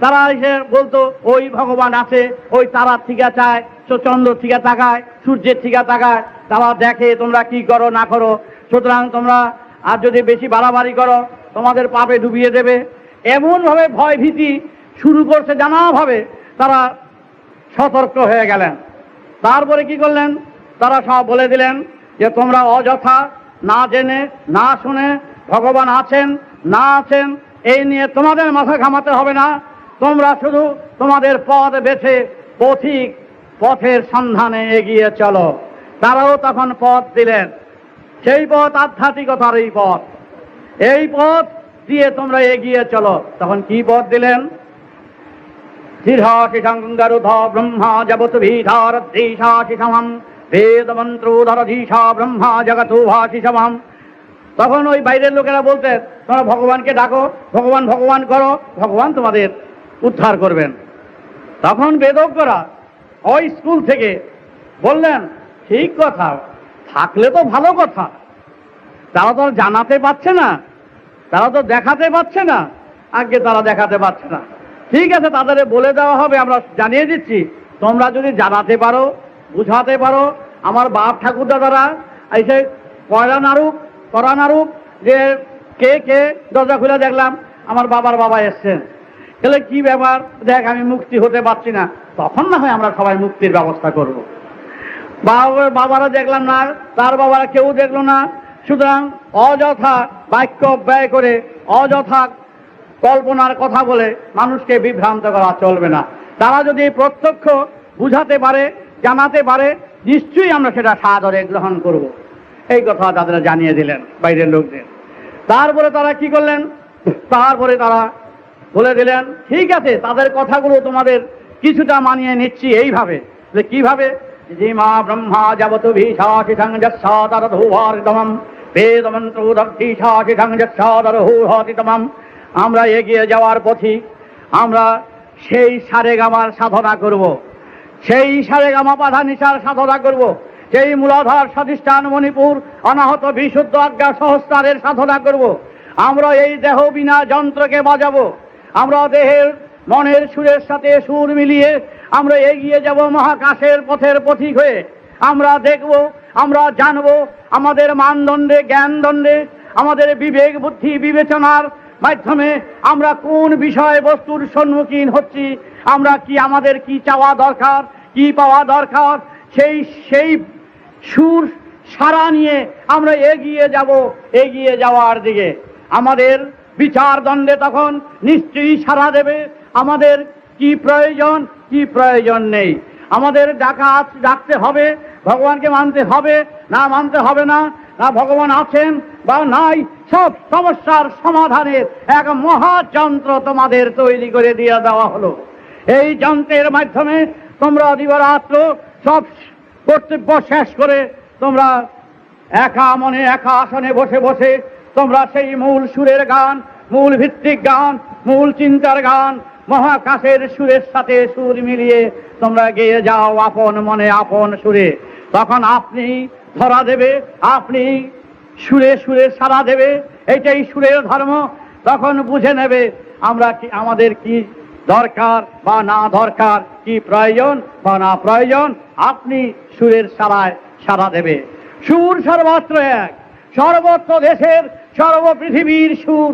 তারা এসে বলতো ওই ভগবান আছে, ওই তারার থিকা চায়, চন্দ্র থিকা তাকায়, সূর্যের থিকা তাকায়, তারা দেখে তোমরা কি করো না করো, সুতরাং তোমরা আর যদি বেশি বাড়াবাড়ি করো তোমাদের পাপে ডুবিয়ে দেবে। এমনভাবে ভয় ভীতি শুরু করছে জানাভাবে, তারা সতর্ক হয়ে গেলেন। তারপরে কি করলেন, তারা সব বলে দিলেন যে তোমরা অযথা না জেনে না শুনে ভগবান আছেন না আছেন এই নিয়ে তোমাদের মাথা ঘামাতে হবে না, তোমরা শুধু তোমাদের পথ বেছে পথিক পথের সন্ধানে এগিয়ে চলো। তারাও তখন পথ দিলেন, সেই পথ আধ্যাত্মিকতার এই পথ, এই পথ দিয়ে তোমরা এগিয়ে চলো। তখন কি পথ দিলেন? শিরহাশিশঙ্গরুধ ব্রহ্মা জগৎভীধারধীশাশিসমম বেদমন্ত্রোধরধীশা ব্রহ্মা জগতো ভাষিসমম। তখন ওই বাইরের লোকেরা বলতেন তোমরা ভগবানকে ডাকো, ভগবান ভগবান করো, ভগবান তোমাদের উদ্ধার করবেন। তখন বেদজ্ঞরা ওই স্কুল থেকে বললেন ঠিক কথা, থাকলে তো ভালো কথা, তারা তো জানাতে পারছে না, তারা তো দেখাতে পারছে না, আগে তারা দেখাতে পারছে না। ঠিক আছে, তাদের বলে দেওয়া হবে, আমরা জানিয়ে দিচ্ছি, তোমরা যদি জানাতে পারো, বুঝাতে পারো, আমার বাপ ঠাকুর দাদারা এসে কয়লা নাড়ুক করা নাড়ুক যে কে কে দরজা খুলে দেখলাম আমার বাবার বাবা এসছেন, তাহলে কি ব্যাপার, দেখ আমি মুক্তি হতে পারছি না, তখন না হয় আমরা সবাই মুক্তির ব্যবস্থা করব। বাবারা দেখলাম না, তার বাবারা কেউ দেখলো না, সুতরাং অযথা বাক্য ব্যয় করে অযথা কল্পনার কথা বলে মানুষকে বিভ্রান্ত করা চলবে না। তারা যদি প্রত্যক্ষ বুঝাতে পারে, জানাতে পারে, নিশ্চয়ই আমরা সেটা সাদরে গ্রহণ করব। এই কথা তাদের জানিয়ে দিলেন বাইরের লোকদের। তারপরে তারা কি করলেন, তারপরে তারা বলে দিলেন ঠিক আছে, তাদের কথাগুলো তোমাদের কিছুটা মানিয়ে নিচ্ছি এইভাবে। কিভাবে? জিমা ব্রহ্মা যাবত ভীষাশিষং যৎসাদরধূভারিতমম বেদমন্ত্রোদর্ধীশাশিষং যৎসাদরধূভারিতমম। আমরা এগিয়ে যাওয়ার পথি, আমরা সেই সারেগামার সাধনা করব, সেই সারেগামা পাধা নিশার সাধনা করব, সেই মূলাধার স্বাধিষ্ঠান মণিপুর অনাহত বিশুদ্ধ আজ্ঞা সহস্রারের সাধনা করব। আমরা এই দেহ বিনা যন্ত্রকে বাজাবো, আমরা দেহের মনের সুরের সাথে সুর মিলিয়ে আমরা এগিয়ে যাব মহাকাশের পথের পথিক হয়ে। আমরা দেখব, আমরা জানব, আমাদের মানদণ্ডে জ্ঞানদণ্ডে আমাদের বিবেক বুদ্ধি বিবেচনার মাধ্যমে আমরা কোন বিষয় বস্তুর সম্মুখীন হচ্ছি, আমরা কি, আমাদের কি চাওয়া দরকার, কি পাওয়া দরকার, সেই সুর সারা নিয়ে আমরা এগিয়ে যাব, এগিয়ে যাওয়ার দিকে। আমাদের বিচার দণ্ডে তখন নিশ্চয়ই সারা দেবে আমাদের কি প্রয়োজন, কি প্রয়োজন নেই। আমাদের ডাকতে হবে, ভগবানকে মানতে হবে না মানতে হবে না, না ভগবান আছেন বা নাই, সব সমস্যার সমাধানের এক মহাযন্ত্র তোমাদের তৈরি করে দিয়ে দেওয়া হলো। এই যন্ত্রের মাধ্যমে তোমরা দিবারাত্র সব কর্তব্য শেষ করে তোমরা একা মনে একা আসনে বসে বসে তোমরা সেই মূল সুরের গান, মূল ভিত্তিক গান, মূল চিন্তার গান, মহাকাশের সুরের সাথে সুর মিলিয়ে তোমরা গেয়ে যাও আপন মনে আপন সুরে। তখন আপনি ধরা দেবে, আপনি সুরে সুরে সারা দেবে, এইটাই সুরের ধর্ম। তখন বুঝে নেবে আমরা কি, আমাদের কি দরকার বা না দরকার, কি প্রয়োজন বা না প্রয়োজন, আপনি সুরের সারায় সারা দেবে। সুর সর্বত্র এক, সর্বত্র দেশের সর্বপৃথিবীর সুর,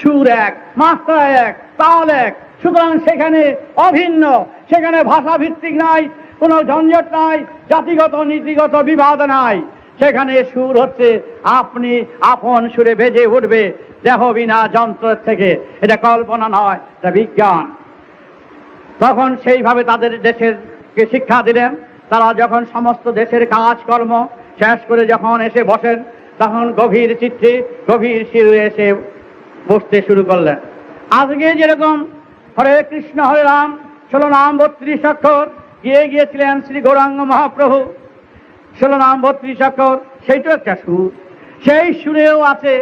সুর এক, মাত্রা এক, তাল এক। সুতরাং সেখানে অভিন্ন, সেখানে ভাষা ভিত্তিক নাই, কোনো ঝঞ্ঝট নাই, জাতিগত নীতিগত বিবাদ নাই। সেখানে সুর হচ্ছে আপনি আপন সুরে বেজে উঠবে দেহ বিনা যন্ত্রের থেকে। এটা কল্পনা নয়, এটা বিজ্ঞান। তখন সেইভাবে তাদের দেশেরকে শিক্ষা দিলেন। তারা যখন সমস্ত দেশের কাজকর্ম শেষ করে যখন এসে বসেন, তখন গভীর চিত্তে গভীর শিরে এসে বসতে শুরু করলেন। আজকে যেরকম হরে কৃষ্ণ হরে রাম 16 নাম 32 অক্ষর গিয়ে গিয়েছিলেন শ্রী গৌরাঙ্গ মহাপ্রভু। 16 নাম 32 অক্ষর, সেইটাও একটা সুর। সেই সুরেও আছে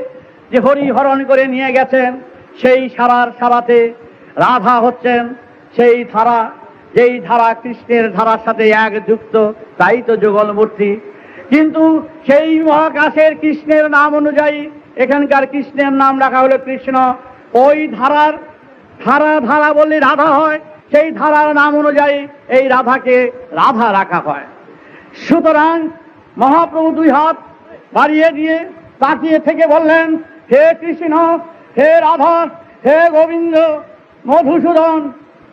যে হরি হরণ করে নিয়ে গেছেন সেই সারার সারাতে রাধা হচ্ছেন সেই ধারা, যেই ধারা কৃষ্ণের ধারার সাথে এক যুক্ত, তাই তো যুগল মূর্তি। কিন্তু সেই মহাকাশের কৃষ্ণের নাম অনুযায়ী এখানকার কৃষ্ণের নাম রাখা হলো কৃষ্ণ। ওই ধারার ধারা বললে রাধা হয়, সেই ধারার নাম অনুযায়ী এই রাধাকে রাধা রাখা হয়। সুতরাং মহাপ্রভু 2 হাত বাড়িয়ে দিয়ে তাকিয়ে থেকে বললেন, হে কৃষ্ণ, হে রাধা, হে গোবিন্দ, মধুসূদন,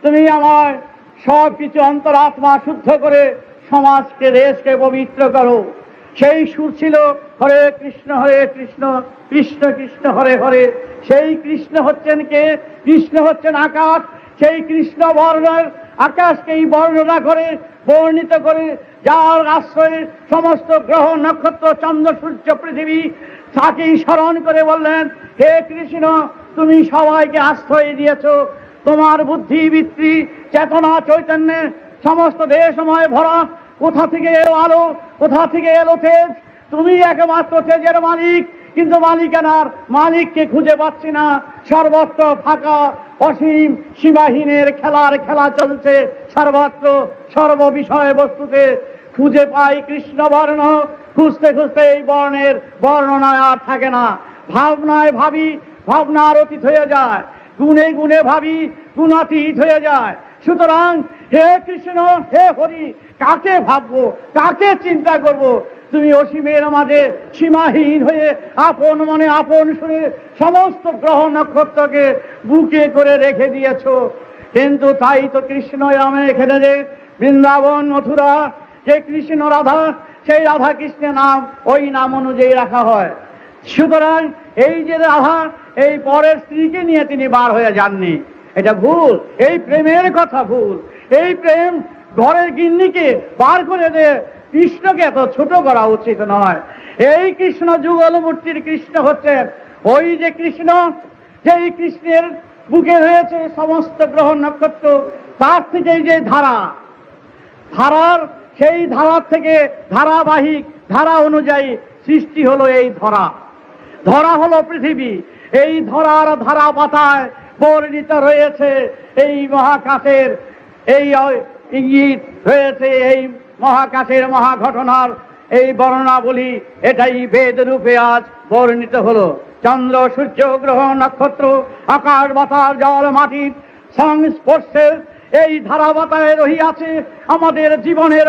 তুমি আমার সব কিছু অন্তরাত্মা শুদ্ধ করে সমাজকে, দেশকে পবিত্র করো। সেই সুর ছিল হরে কৃষ্ণ কৃষ্ণ কৃষ্ণ হরে হরে। সেই কৃষ্ণ হচ্ছেন কে? কৃষ্ণ হচ্ছেন আকাশ। সেই কৃষ্ণ বর্ণের আকাশকেই বর্ণনা করে, বর্ণিত করে, যার আশ্রয়ে সমস্ত গ্রহ নক্ষত্র চন্দ্র সূর্য পৃথিবী, তাকেই স্মরণ করে বললেন, হে কৃষ্ণ, তুমি সবাইকে আশ্রয় দিয়েছ। তোমার বুদ্ধি বৃত্তি চেতনা চৈতন্যে সমস্ত দেশময় ভরা। কোথা থেকে এলো আলো, কোথা থেকে এলো তেজ? তুমি একমাত্র তেজের মালিক, কিন্তু মালিকানার মালিককে খুঁজে পাচ্ছি না। সর্বত্র ফাঁকা, অসীম, সীমাহীনের খেলা চলছে সর্বত্র। সর্ব বিষয় বস্তুতে খুঁজে পাই কৃষ্ণ বর্ণ। খুঁজতে খুঁজতে এই বর্ণের বর্ণনা আর থাকে না। ভাবনায় ভাবি, ভাবনার অতীত হয়ে যায়। গুণে গুণে ভাবি, গুণাতীত হয়ে যায়। সুতরাং হে কৃষ্ণ, হে হরি, কাকে ভাববো, কাকে চিন্তা করব? তুমি অসীমের মাঝে সীমাহীন হয়ে আপন মনে আপন সুরে সমস্ত গ্রহ নক্ষত্রকে বুকে করে রেখে দিয়েছ। কিন্তু তাই তো কৃষ্ণ রামে এখানে যে বৃন্দাবন মথুরা, যে কৃষ্ণ রাধা, সেই রাধা কৃষ্ণের নাম ওই নাম অনুযায়ী রাখা হয়। সুতরাং এই যে রাধা, এই পরের স্ত্রীকে নিয়ে তিনি বার হয়ে যাননি, এটা ভুল। এই প্রেমের কথা ভুল। এই প্রেম ঘরের গিন্নিকে বার করে দে, কৃষ্ণকে এত ছোট করা উচিত নয়। এই কৃষ্ণ যুগল মূর্তির কৃষ্ণ হচ্ছেন ওই যে কৃষ্ণ, যেই কৃষ্ণের বুকে রয়েছে সমস্ত গ্রহ নক্ষত্র। তার থেকে এই যে ধারার সেই ধারার থেকে ধারাবাহিক ধারা অনুযায়ী সৃষ্টি হলো এই ধরা হলো পৃথিবী। এই ধরার ধারা পাতায় বর্ণিত রয়েছে এই মহাকাশের এই ইঙ্গিত রয়েছে, এই মহাকাশের মহাঘটনার এই বর্ণনাবলী। এটাই বেদ রূপে আজ বর্ণিত হলো। চন্দ্র সূর্য গ্রহ নক্ষত্র আকাশ বাতাস জল মাটির সংস্পর্শের এই ধারাবাতায় রহিয়াছে আমাদের জীবনের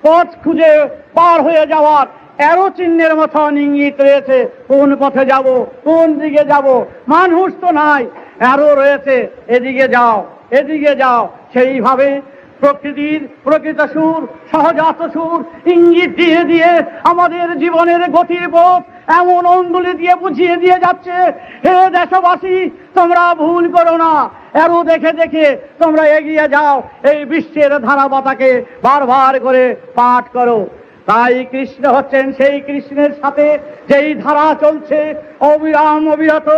পথ খুঁজে পার হয়ে যাওয়ার এরো চিহ্নের মতন ইঙ্গিত রয়েছে। কোন পথে যাব, কোন দিকে যাব? মানুষ তো নাই, এরো রয়েছে, এদিকে যাও, এদিকে যাও। সেইভাবে প্রকৃতির প্রকৃত সুর, সহজাত সুর ইঙ্গিত দিয়ে দিয়ে আমাদের জীবনের গতির পথ এমন অঙ্গুলি দিয়ে বুঝিয়ে দিয়ে যাচ্ছে। হে দেশবাসী, তোমরা ভুল করো না, এরো দেখে দেখে তোমরা এগিয়ে যাও। এই বিশ্বের ধারাবাতাকে বারবার করে পাঠ করো। তাই কৃষ্ণ হচ্ছেন সেই কৃষ্ণের সাথে যেই ধারা চলছে অবিরাম অবিরত,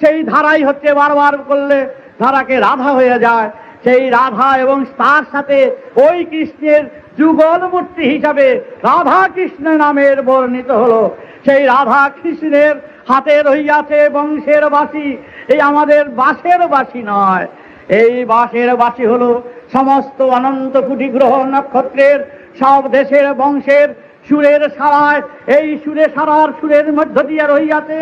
সেই ধারাই হচ্ছে বারবার করলে ধারাকে রাধা হয়ে যায়। সেই রাধা এবং তার সাথে ওই কৃষ্ণের যুগল মূর্তি হিসাবে রাধা কৃষ্ণ নামের বর্ণিত হলো। সেই রাধা কৃষ্ণের হাতে রহিয়াছে বংশের বাসী। এই আমাদের বাঁশের বাসী নয়, এই বাঁশের বাসী হলো সমস্ত অনন্ত কোটি গ্রহ নক্ষত্রের সব দেশের বংশের সুরের সারায়। এই সুরে সারার সুরের মধ্য দিয়ে রহিয়াছে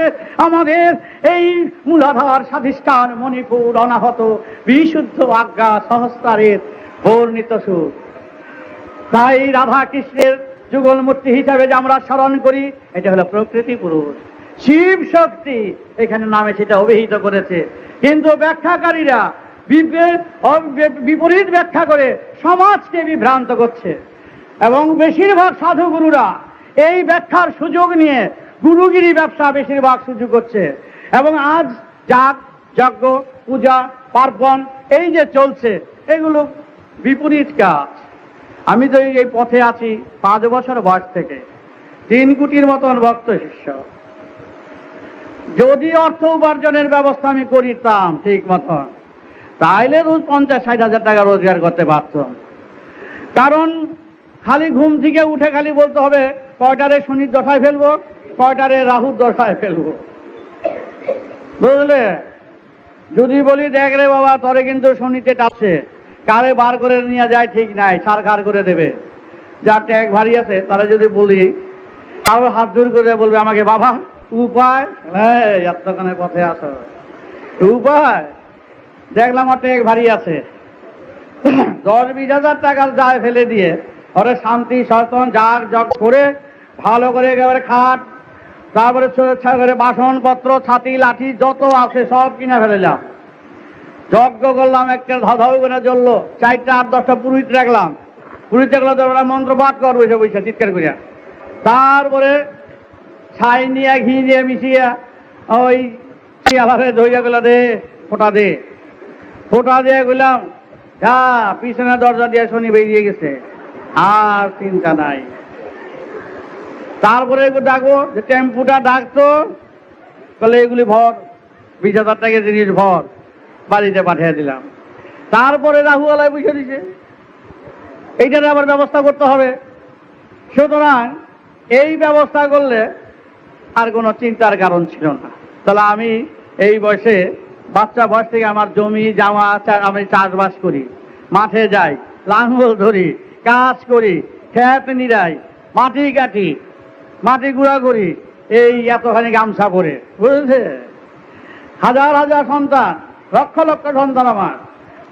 আমাদের এই মূলাধার স্বাধিষ্ঠান মণিপুর অনাহত বিশুদ্ধ আজ্ঞা সহস্রারের বর্ণিত সুর। তাই রাধা কৃষ্ণের যুগল মূর্তি হিসাবে যে আমরা স্মরণ করি, এটা হলো প্রকৃতি পুরুষ, শিব শক্তি এখানে নামে সেটা অভিহিত করেছে। কিন্তু ব্যাখ্যাকারীরা বিপরীত ব্যাখ্যা করে সমাজকে বিভ্রান্ত করছে এবং বেশিরভাগ সাধুগুরুরা এই ব্যাখ্যার সুযোগ নিয়ে গুরুগিরি ব্যবসা বেশিরভাগ সুযোগ করছে। এবং আজ যজ্ঞ পূজা পার্বণ এই যে চলছে, এগুলো বিপরীত কাজ। আমি তো এই পথে আছি 5 বছর বয়স থেকে, 3 কোটির মতন ভক্ত শিষ্য। যদি অর্থ উপার্জনের ব্যবস্থা আমি করিতাম ঠিক মতন, তাইলে রোজ 50-60 হাজার টাকা রোজগার করতে পারত। কারণ খালি ঘুম থেকে উঠে খালি বলতে হবে কয়টারে শনির দশায় ফেলবো, কয়টারে রাহুর দশায় ফেলবো, বুঝলে? যদি বলি দেখ রে বাবা তোরে কিন্তু শনিতে টাপছে, কারে বার করে নিয়ে যায় ঠিক নাই, সরকার করে দেবে। যার ট্যাগ ভারী আছে তারা যদি বলি তাও হাত জোর করে বলবে আমাকে বাবা উপায়, এতখানে পথে আসো উপায়, দেখলাম আমার ট্যাগ ভারী আছে, 10-20 হাজার টাকার যায় ফেলে দিয়ে ওরে শান্তি সচেতন জাগ জগ করে ভালো করে একেবারে খাট, তারপরে করে বাসনপত্র ছাতি লাঠি যত আছে সব কিনে ফেলেলাম, যজ্ঞ করলাম, একটা ধাধাও করে জ্বললো, 4-8-10টা পুরোহিত রাখলাম, পুরোহিত রাখলো তো ওরা মন্ত্র পাঠ করবো বসে বসে চিৎকার করিয়া, তারপরে ছাই নিয়ে ঘি দিয়ে মিশিয়ে ওই শিয়ালারে ধইয়া গেলা দে ফোঁটা দে, ফোঁটা দিয়ে গেলাম, যা পিছনে দরজা দিয়ে শনি বেরিয়ে গেছে, আর চিন্তা নাই। তারপরে ডাকবো যে টেম্পুটা ডাকতো, বলে এগুলি ভর, 20 হাজার টাকা জিনিস ভর, বাড়িতে পাঠিয়ে দিলাম। তারপরে রাহুওয়ালায় বুঝে দিছে, এইটার আবার ব্যবস্থা করতে হবে। সুতরাং এই ব্যবস্থা করলে আর কোনো চিন্তার কারণ ছিল না। তাহলে আমি এই বয়সে বাচ্চা বয়স থেকে আমার জমি জামা আমি চাষবাস করি, মাঠে যাই, লাঙ্গল ধরি, কাজ করি, খেত নিরাই, মাটি কাটি, মাটি গুঁড়া করি, এই এতখানি গামছা পরে, বুঝেছে? হাজার হাজার সন্তান, লক্ষ লক্ষ সন্তান আমার,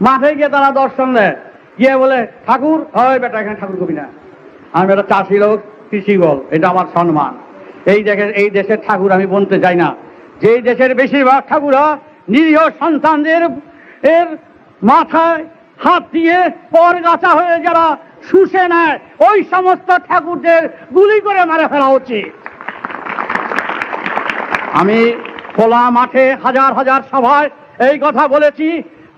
মাঠে গিয়ে তারা দর্শন দেয়, গিয়ে বলে ঠাকুর, হয় বেটা এখানে ঠাকুর কবি না, আমি একটা চাষি লোক, কৃষি বল, এটা আমার সম্মান। এই দেশের ঠাকুর আমি বলতে চাই না, যেই দেশের বেশিরভাগ ঠাকুরা নিরীহ সন্তানদের এর মাথায় হাত দিয়ে পর গাছা হয়ে যারা শুষে নেয়, ওই সমস্ত ঠাকুরদের গুলি করে মারা ফেলা উচিত। আমি খোলা মাঠে হাজার হাজার সভায় এই কথা বলেছি,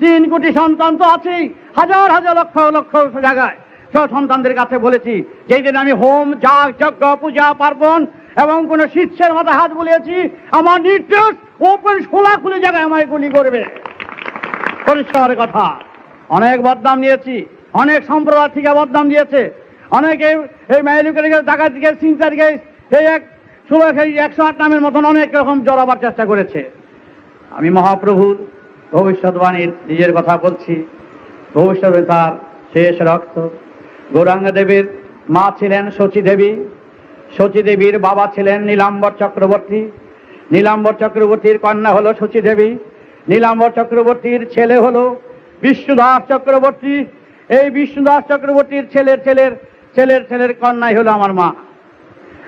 3 কোটি সন্তান তো আছেই, হাজার হাজার লক্ষ লক্ষ জায়গায় সব সন্তানদের কাছে বলেছি, যেই দিন আমি হোম যাগ যজ্ঞ পূজা পার্বণ এবং কোন শিষ্যের মাথায় হাত বুলিয়েছি, আমার নির্দেশ ওপেন খোলাখুলি জায়গায় আমায় গুলি করবে। পরিষ্কার কথা। অনেক বদনাম নিয়েছি, অনেক সম্প্রদায় থেকে বদনাম দিয়েছে, অনেকে এই মাইলুকের ডাকাত দিকে চিন্তার দিকে এই 108 নামের মতন অনেক রকম জড়াবার চেষ্টা করেছে। আমি মহাপ্রভুর ভবিষ্যৎবাণীর নিজের কথা বলছি। ভবিষ্যতে তার শেষ রক্ত। গৌরাঙ্গ দেবীর মা ছিলেন শচী দেবী, শচী দেবীর বাবা ছিলেন নীলাম্বর চক্রবর্তী, নীলাম্বর চক্রবর্তীর কন্যা হলো শচী দেবী, নীলাম্বর চক্রবর্তীর ছেলে হলো বিষ্ণুদাস চক্রবর্তী, এই বিষ্ণুদাস চক্রবর্তীর ছেলের ছেলের ছেলের ছেলের কন্যাই হলো আমার মা।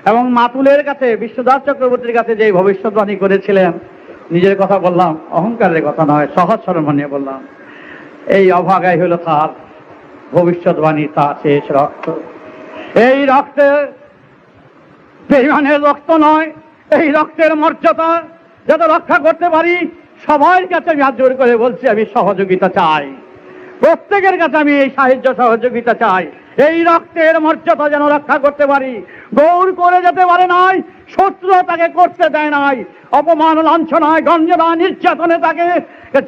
এবং মাতুলের কাছে বিষ্ণুদাস চক্রবর্তীর কাছে যে ভবিষ্যৎবাণী করেছিলেন, নিজের কথা বললাম, অহংকারের কথা নয়, সহজ সরল নিয়ে বললাম, এই অভাগাই হলো তার ভবিষ্যৎবাণী, তার শেষ রক্ত। এই রক্তে বেঈমানের রক্ত নয়, এই রক্তের মর্যাদা যাতে রক্ষা করতে পারি, সবার কাছে আমি হাত জোর করে বলছি, আমি সহযোগিতা চাই, প্রত্যেকের কাছে আমি এই সাহায্য সহযোগিতা চাই। এই রক্তের মর্যাদা যেন রক্ষা করতে পারি, গৌর করে যেতে পারে নাই, শত্রু তাকে করতে দেয় নাই, অপমান লাঞ্ছনায় গঞ্জনা নির্যাতনে তাকে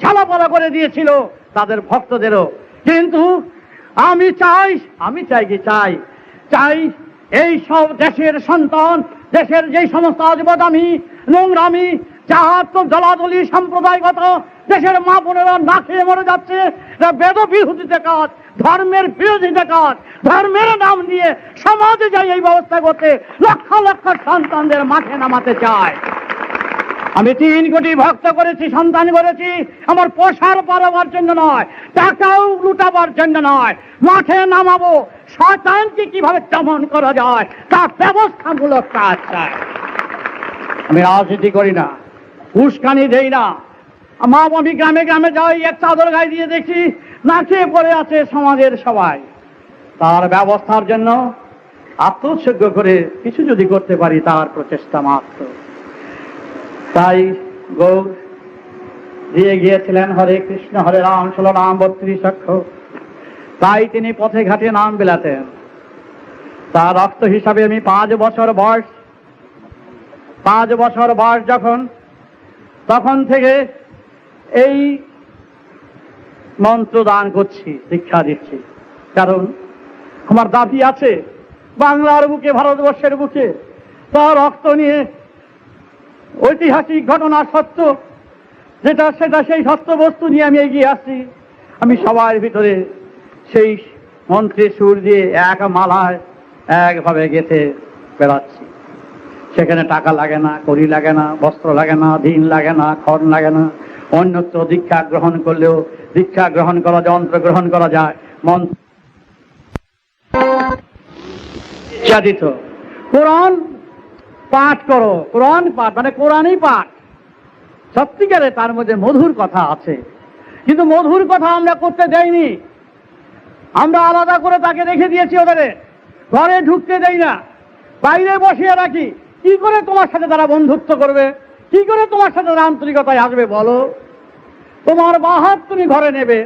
ঝালাপালা করে দিয়েছিল তাদের ভক্তদেরও। কিন্তু আমি চাই এই সব দেশের সন্তান, দেশের যেই সমস্ত আজবদামি নোংরামি জাহাজ তো দলাদলি সাম্প্রদায়িকত দেশের মা বোনেরা না খেয়ে মরে যাচ্ছে, বেদ বিরোধিতা কাজ, ধর্মের বিরোধিতা কাজ, ধর্মের নাম নিয়ে সমাজে যাই এই ব্যবস্থা করতে লক্ষ লক্ষ সন্তানদের মাঠে নামাতে চায়। আমি 3 কোটি ভক্ত করেছি, সন্তান করেছি, আমার পোষার পারাবার জন্য নয়, টাকাও লুটাবার জন্য নয়, মাঠে নামাবো, শয়তানকে কিভাবে দমন করা যায় তার ব্যবস্থামূলক কাজ চাই। আমি রাজনীতি করি না, উস্কানি দেই না। আমি গ্রামে গ্রামে যাই, এক চাদর গায়ে দিয়ে দেখি না খেয়ে পড়ে আছে সমাজের সবাই, তার ব্যবস্থার জন্য আত্মোৎসর্গ করে কিছু যদি করতে পারি তার প্রচেষ্টা মাত্র। তাই গৌর দিয়ে গিয়েছিলেন হরে কৃষ্ণ হরে রাম 16 নাম 32 অক্ষর, তাই তিনি পথে ঘাটে নাম বিলাতেন। তার রক্ত হিসাবে আমি 5 বছর বয়স যখন, তখন থেকে এই মন্ত্র দান করছি, শিক্ষা দিচ্ছি। কারণ আমার দাবি আছে বাংলার বুকে, ভারতবর্ষের বুকে তার রক্ত নিয়ে ঐতিহাসিক ঘটনা সত্য যেটা সেটা সেই সত্য বস্তু নিয়ে আমি এগিয়ে আসছি। আমি সবার ভিতরে সেই মন্ত্রের সুর দিয়ে এক মালায় একভাবে গেঁথে বেড়াচ্ছি। সেখানে টাকা লাগে না, কড়ি লাগে না, বস্ত্র লাগে না, দিন লাগে না, খড় লাগে না। অন্যত্র দীক্ষা গ্রহণ করলেও দীক্ষা গ্রহণ করা, যন্ত্র গ্রহণ করা যায়। মন্ত্র দিত, কোরআন পাঠ করো, কোরআন পাঠ মানে কোরআনই পাঠ। সত্যিকারে তার মধ্যে মধুর কথা আছে, কিন্তু মধুর কথা আমরা করতে দেইনি। আমরা আলাদা করে তাকে রেখে দিয়েছি, ওদের ঘরে ঢুকতে দেই না, বাইরে বসিয়ে রাখি। কি করে তোমার সাথে তারা বন্ধুত্ব করবে? কি করে তোমার সাথে তারা আন্তরিকতায় আসবে বলো? তোমার বাঁ হাত তুমি ঘরে নেবে,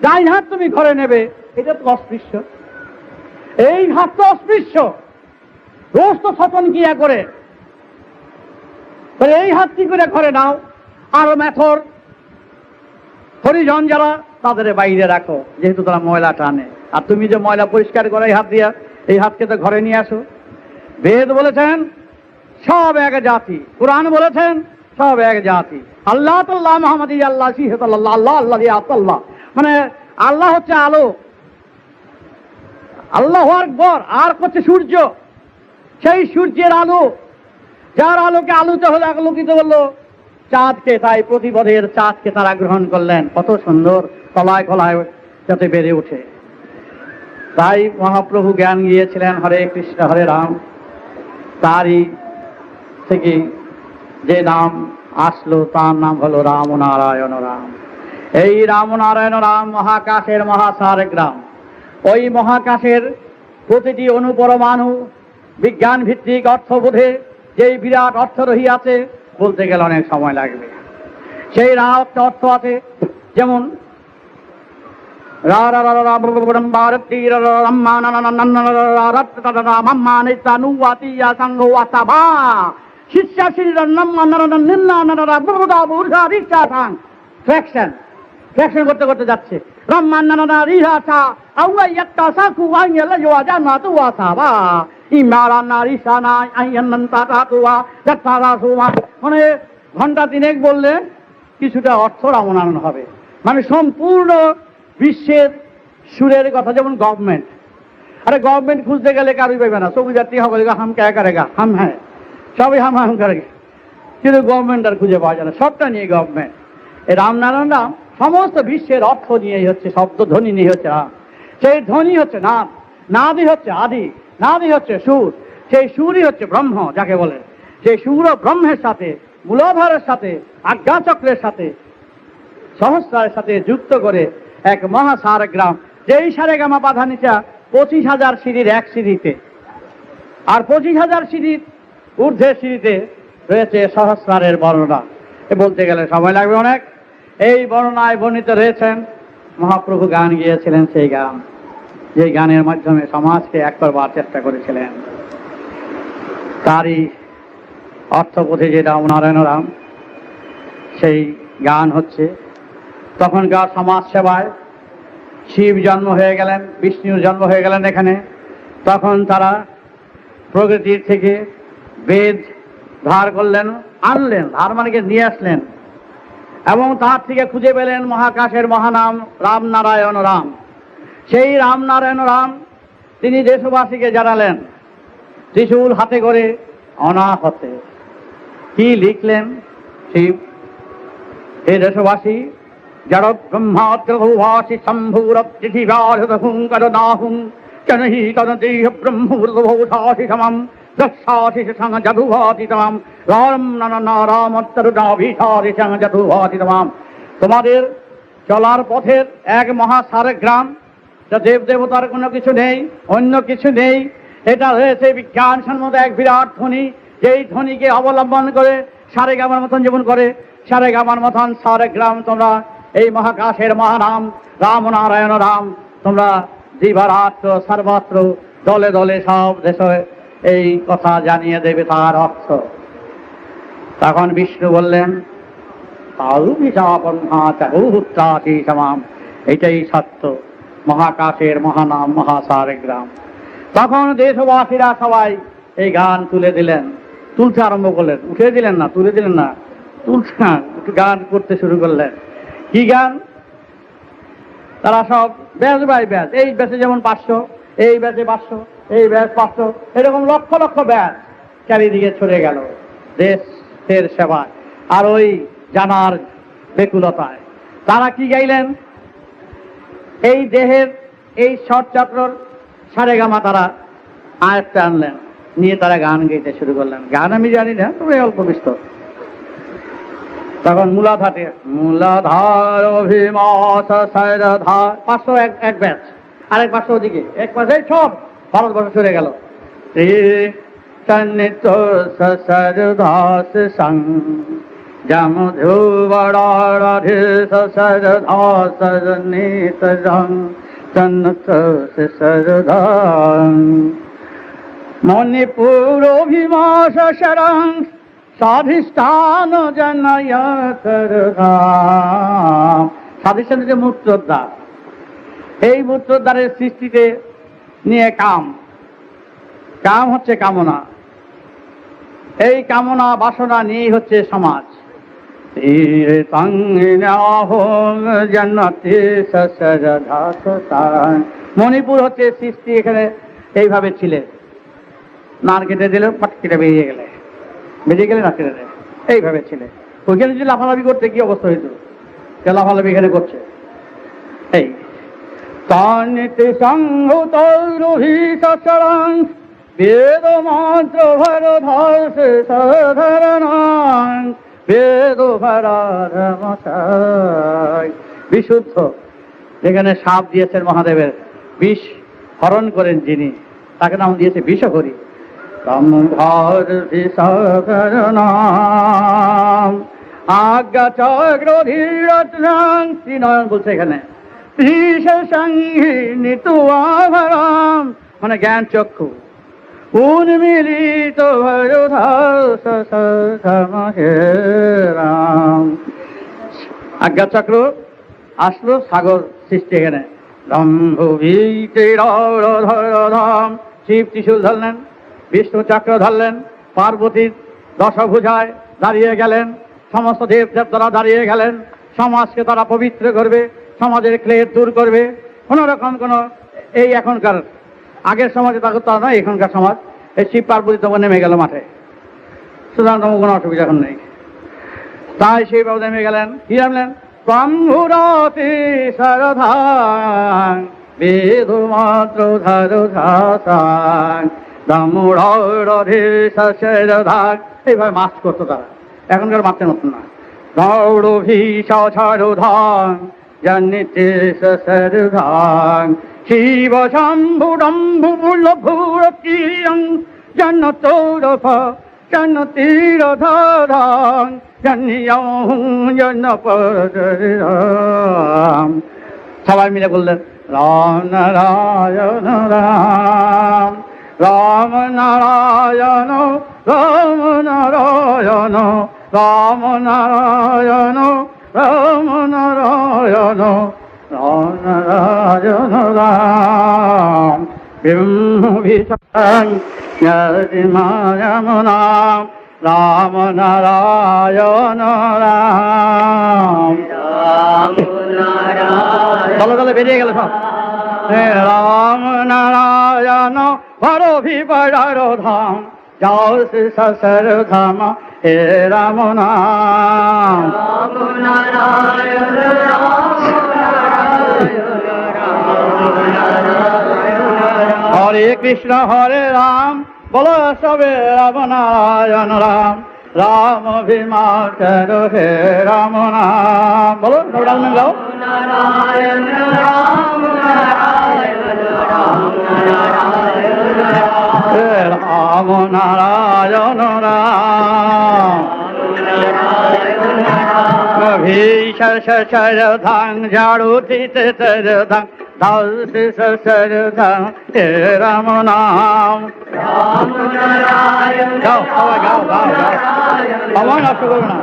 ডাইন হাত তুমি ঘরে নেবে, এটা তো অস্পৃশ্য। এই হাত তো অস্পৃশ্য, রোজ তো সতন কিয়া করে, এই হাত কি করে ঘরে নাও? আর মেথর হরিজন যারা, তাদের বাইরে রাখো, যেহেতু তারা ময়লা টানে। আর তুমি যে ময়লা পরিষ্কার করো এই হাত দিয়া, এই হাতকে তো ঘরে নিয়ে আসো। বেদ বলেছেন সব এক জাতি, কোরআন বলেছেন সব এক জাতি। আল্লাহ তাল্লাহ মোহাম্মদ আল্লাহ সিহাল্লাহ, আল্লাহ আল্লাহ আল্লাহ, মানে আল্লাহ হচ্ছে আলো, আল্লাহ আকবার, আর হচ্ছে সূর্য। সেই সূর্যের আলো, যার আলোকে আলোতে হলে আলোকিত করলো চাঁদকে, তাই প্রতিপদের চাঁদকে তারা গ্রহণ করলেন। কত সুন্দর তলায় কলায় যাতে বেড়ে ওঠে। তাই মহাপ্রভু জ্ঞান গিয়েছিলেন হরে কৃষ্ণ হরে রাম, তারই থেকে যে নাম আসলো তার নাম হলো রাম নারায়ণ রাম। এই রাম নারায়ণ রাম মহাকাশের মহাসার গ্রাম। ওই মহাকাশের প্রতিটি অনুপরমাণু বিজ্ঞান ভিত্তিক অর্থবোধে যেই বিরাট অর্থ রহিয়াছে, বলতে গেলে অনেক সময় লাগবে। সেই অর্থ আছে যেমন ফ্র্যাকশন করতে করতে যাচ্ছে। মানে ঘন্টা তিনেক বললে কিছুটা অর্থ রামনারায়ণ হবে, মানে সম্পূর্ণ বিশ্বের সুরের কথা। যেমন গভর্নমেন্ট, আরে গভর্নমেন্ট খুঁজতে গেলে কারোই পাইবে না, সবুজ যাত্রী হবে হাম কে করেগা, হাম হ্যাঁ সবই হাম হাম করে, কিন্তু গভর্নমেন্ট আর খুঁজে পাওয়া যায় না, সবটা নিয়ে গভর্নমেন্ট। এই রামনারায়ণ রাম সমস্ত বিশ্বের অর্থ নিয়েই হচ্ছে, শব্দ ধ্বনি নিয়ে হচ্ছে রাম। সেই ধ্বনি হচ্ছে নাদ, নাদই হচ্ছে আদি, নাদই হচ্ছে সুর, সেই সুরই হচ্ছে ব্রহ্ম যাকে বলে। সেই সুর ও ব্রহ্মের সাথে, মূলাধারের সাথে, আজ্ঞাচক্রের সাথে, সহস্রারের সাথে যুক্ত করে এক মহাসার গ্রাম। যেই সারেগামা বাধা নিচা 25,000 সিঁড়ির এক সিঁড়িতে, আর 25,000 সিঁড়ির ঊর্ধ্বের সিঁড়িতে রয়েছে সহস্রারের বর্ণনা। বলতে গেলে সময় লাগবে অনেক। এই বর্ণনায় বর্ণিত রয়েছেন মহাপ্রভু গান গিয়েছিলেন, সেই গান, যে গানের মাধ্যমে সমাজকে এক করবার চেষ্টা করেছিলেন। তারই অর্থবোধে যে রাম নারায়ণ রাম, সেই গান হচ্ছে তখনকার সমাজ সেবায় শিব জন্ম হয়ে গেলেন, বিষ্ণুর জন্ম হয়ে গেলেন এখানে। তখন তারা প্রকৃতির থেকে বেদ ধার করলেন, আনলেন, ধার মানে নিয়ে আসলেন, এবং তার থেকে খুঁজে পেলেন মহাকাশের মহানাম রাম নারায়ণ রাম। সেই রাম নারায়ণ রাম তিনি দেশবাসীকে জানালেন ত্রিশূল হাতে করে অনাহতে। কি লিখলেন শিব? হে দেশবাসী, জড় ব্রহ্মাত্রভাসি শম্ভুর পৃথিবীহুং করদাহুং জনহি কনদেহ ব্রহ্মূর্ধভৌষাসি সমম দশাসি সং যদুভাতি তমাম রাম নারামত্তরুণাভিসারি সং যদুভাতি তমাম। তোমাদের চলার পথের এক মহাসার গ্রাম, যা দেব দেবতার কোনো কিছু নেই, অন্য কিছু নেই। এটা হয়েছে বিজ্ঞানসম্মত এক বিরাট ধ্বনি, যেই ধ্বনিকে অবলম্বন করে সারেগামার মতন জীবন করে, সারেগামার মতন সারে গ্রাম তোমরা এই মহাকাশের মহানাম রাম নারায়ণ রাম তোমরা দিবারাত্র সর্বত্র দলে দলে সব দেশে এই কথা জানিয়ে দেবে তার অর্থ। তখন বিষ্ণু বললেন, তারু বিশাপন্হা চারুত্রাসী সমাম। এটাই সত্য, মহাকাশের মহানাম মহাসার গ্রাম। তখন দেশবাসীরা সবাই এই গান তুলে দিলেন, তুলতে আরম্ভ করলেন। উঠে দিলেন না, তুলে দিলেন না, তুলতে না, গান করতে শুরু করলেন। কি গান? তারা সব ব্যাচ বাই ব্যাচ, এই ব্যাচে যেমন 500, এই ব্যাচে 500, এই ব্যাচ 500, এরকম লক্ষ লক্ষ ব্যাচ চারিদিকে ছড়ে গেল দেশের সেবায় আর ওই জানার বেকুলতায়। তারা কি গাইলেন? এই দেহের এই ষটচক্রর সারেগামা তারা আয়ত্তে আনলেন, নিয়ে তারা গান গাইতে শুরু করলেন। গান আমি জানি না, তবে অল্প বিস্তর। তখন মূলাধার অভিমত সারধার 500 এক ব্যাচ, আরেক 500 ওদিকে, এক পাশে সব ভারতবর্ষ সরে গেল। সন্নিত সরধাস সং জমধুবরাধে সরধাস সন্নিত সং সন্নিত সরধান মণিপুর অভিমাস শরং স্বাধিষ্ঠান জনয়তরধাম। স্বাধিষ্ঠান হচ্ছে মূত্রোদ্ধার। এই মূত্রোদ্ধারের সৃষ্টিতে নিয়ে কাম হচ্ছে কামনা। এই কামনা বাসনা নিয়েই হচ্ছে সমাজ। মণিপুর হচ্ছে সৃষ্টি। এখানে এইভাবে ছিলে, নার কেটে দিল, পাট কেটে বেরিয়ে গেলে না কেটে দেয়, এইভাবে ছিলে। ওইখানে যদি লাফালাফি করতে কি অবস্থা হইতো? কে লাফালাফি এখানে করছে? এই তানিতে সংহত রোহিত চরণ বেদ মন্ত্র ভর ধর্ষে সাধারণ বেদ ভরাধমশাই। বিশুদ্ধ, যেখানে সাপ দিয়েছেন মহাদেবের, বিষ হরণ করেন যিনি, তাকে নাম দিয়েছে বিষহরি। সম্ভার বিশাকরণাম আজ্ঞা চক্র ধীরত্রাং শ্রীনয়ন বলছে এখানে। নিতুয়াভরাম মানে জ্ঞান চক্ষু উন্মিলিত রাম। আজ্ঞা চক্র আসলো, সাগর সৃষ্টি এখানে। রম্ভুবিধাম শিব ত্রিশূল ধরলেন, বিষ্ণু চক্র ধরলেন, পার্বতীর দশভুজায় দাঁড়িয়ে গেলেন, সমস্ত দেব দেবতারা দাঁড়িয়ে গেলেন। সমাজকে তারা পবিত্র করবে, সমাজের ক্লেশ দূর করবে। কোন রকম কোন এই এখনকার, আগের সমাজে তাকে তারা নয়, এখনকার সমাজ। এই শিব পার্বতী তখন নেমে গেল মাঠে, সুতরাং তোমার কোনো অসুবিধা এখন নেই। তাই শিব বাবু নেমে গেলেন। কি নামলেন? প্রম্ভুরতি সরধাং বেদ মাত্র ধরধাসাং দামুড়ে সরধাং। এইভাবে মাছ করতো তারা, এখনকার মাছের মতন না। দৌড় ভীষা ছাড়ধাং জনিতে সরধাং শিব শম্ভুডম্ভু ভূরকিয়ং জনতোরফ জনতীরধারাং জনিয়ং জনপরাম। সবাই মিলে বললেন রাম নারায়ণ রাম, রাম নারায়ণ, রাম নারায়ণ, রাম নারায়ণ, রাম নারায়ণ, রাম নারায়ণ রাম। বিম্বিসাং নাম রাম নারায়ণ রাম। দলে দলে বেরিয়ে গেল সব। রাম নারায়ণ ভরো ভিবর ধাম যাও শ্রী সসর ধাম হে রাম নাম। হরে কৃষ্ণ হরে রাম বলো সবে রাম নারায়ণ রাম, রাম ভীমা চর হে রাম নাম। বলো রাম গাও। রাম নারায়ণ রাম ভীষণ সরধাং ঝাড়ু থিতে সরধাং দাস সরধাং হে রাম নাম। গাও গাও গাও গাও। সময় নষ্ট করবে না।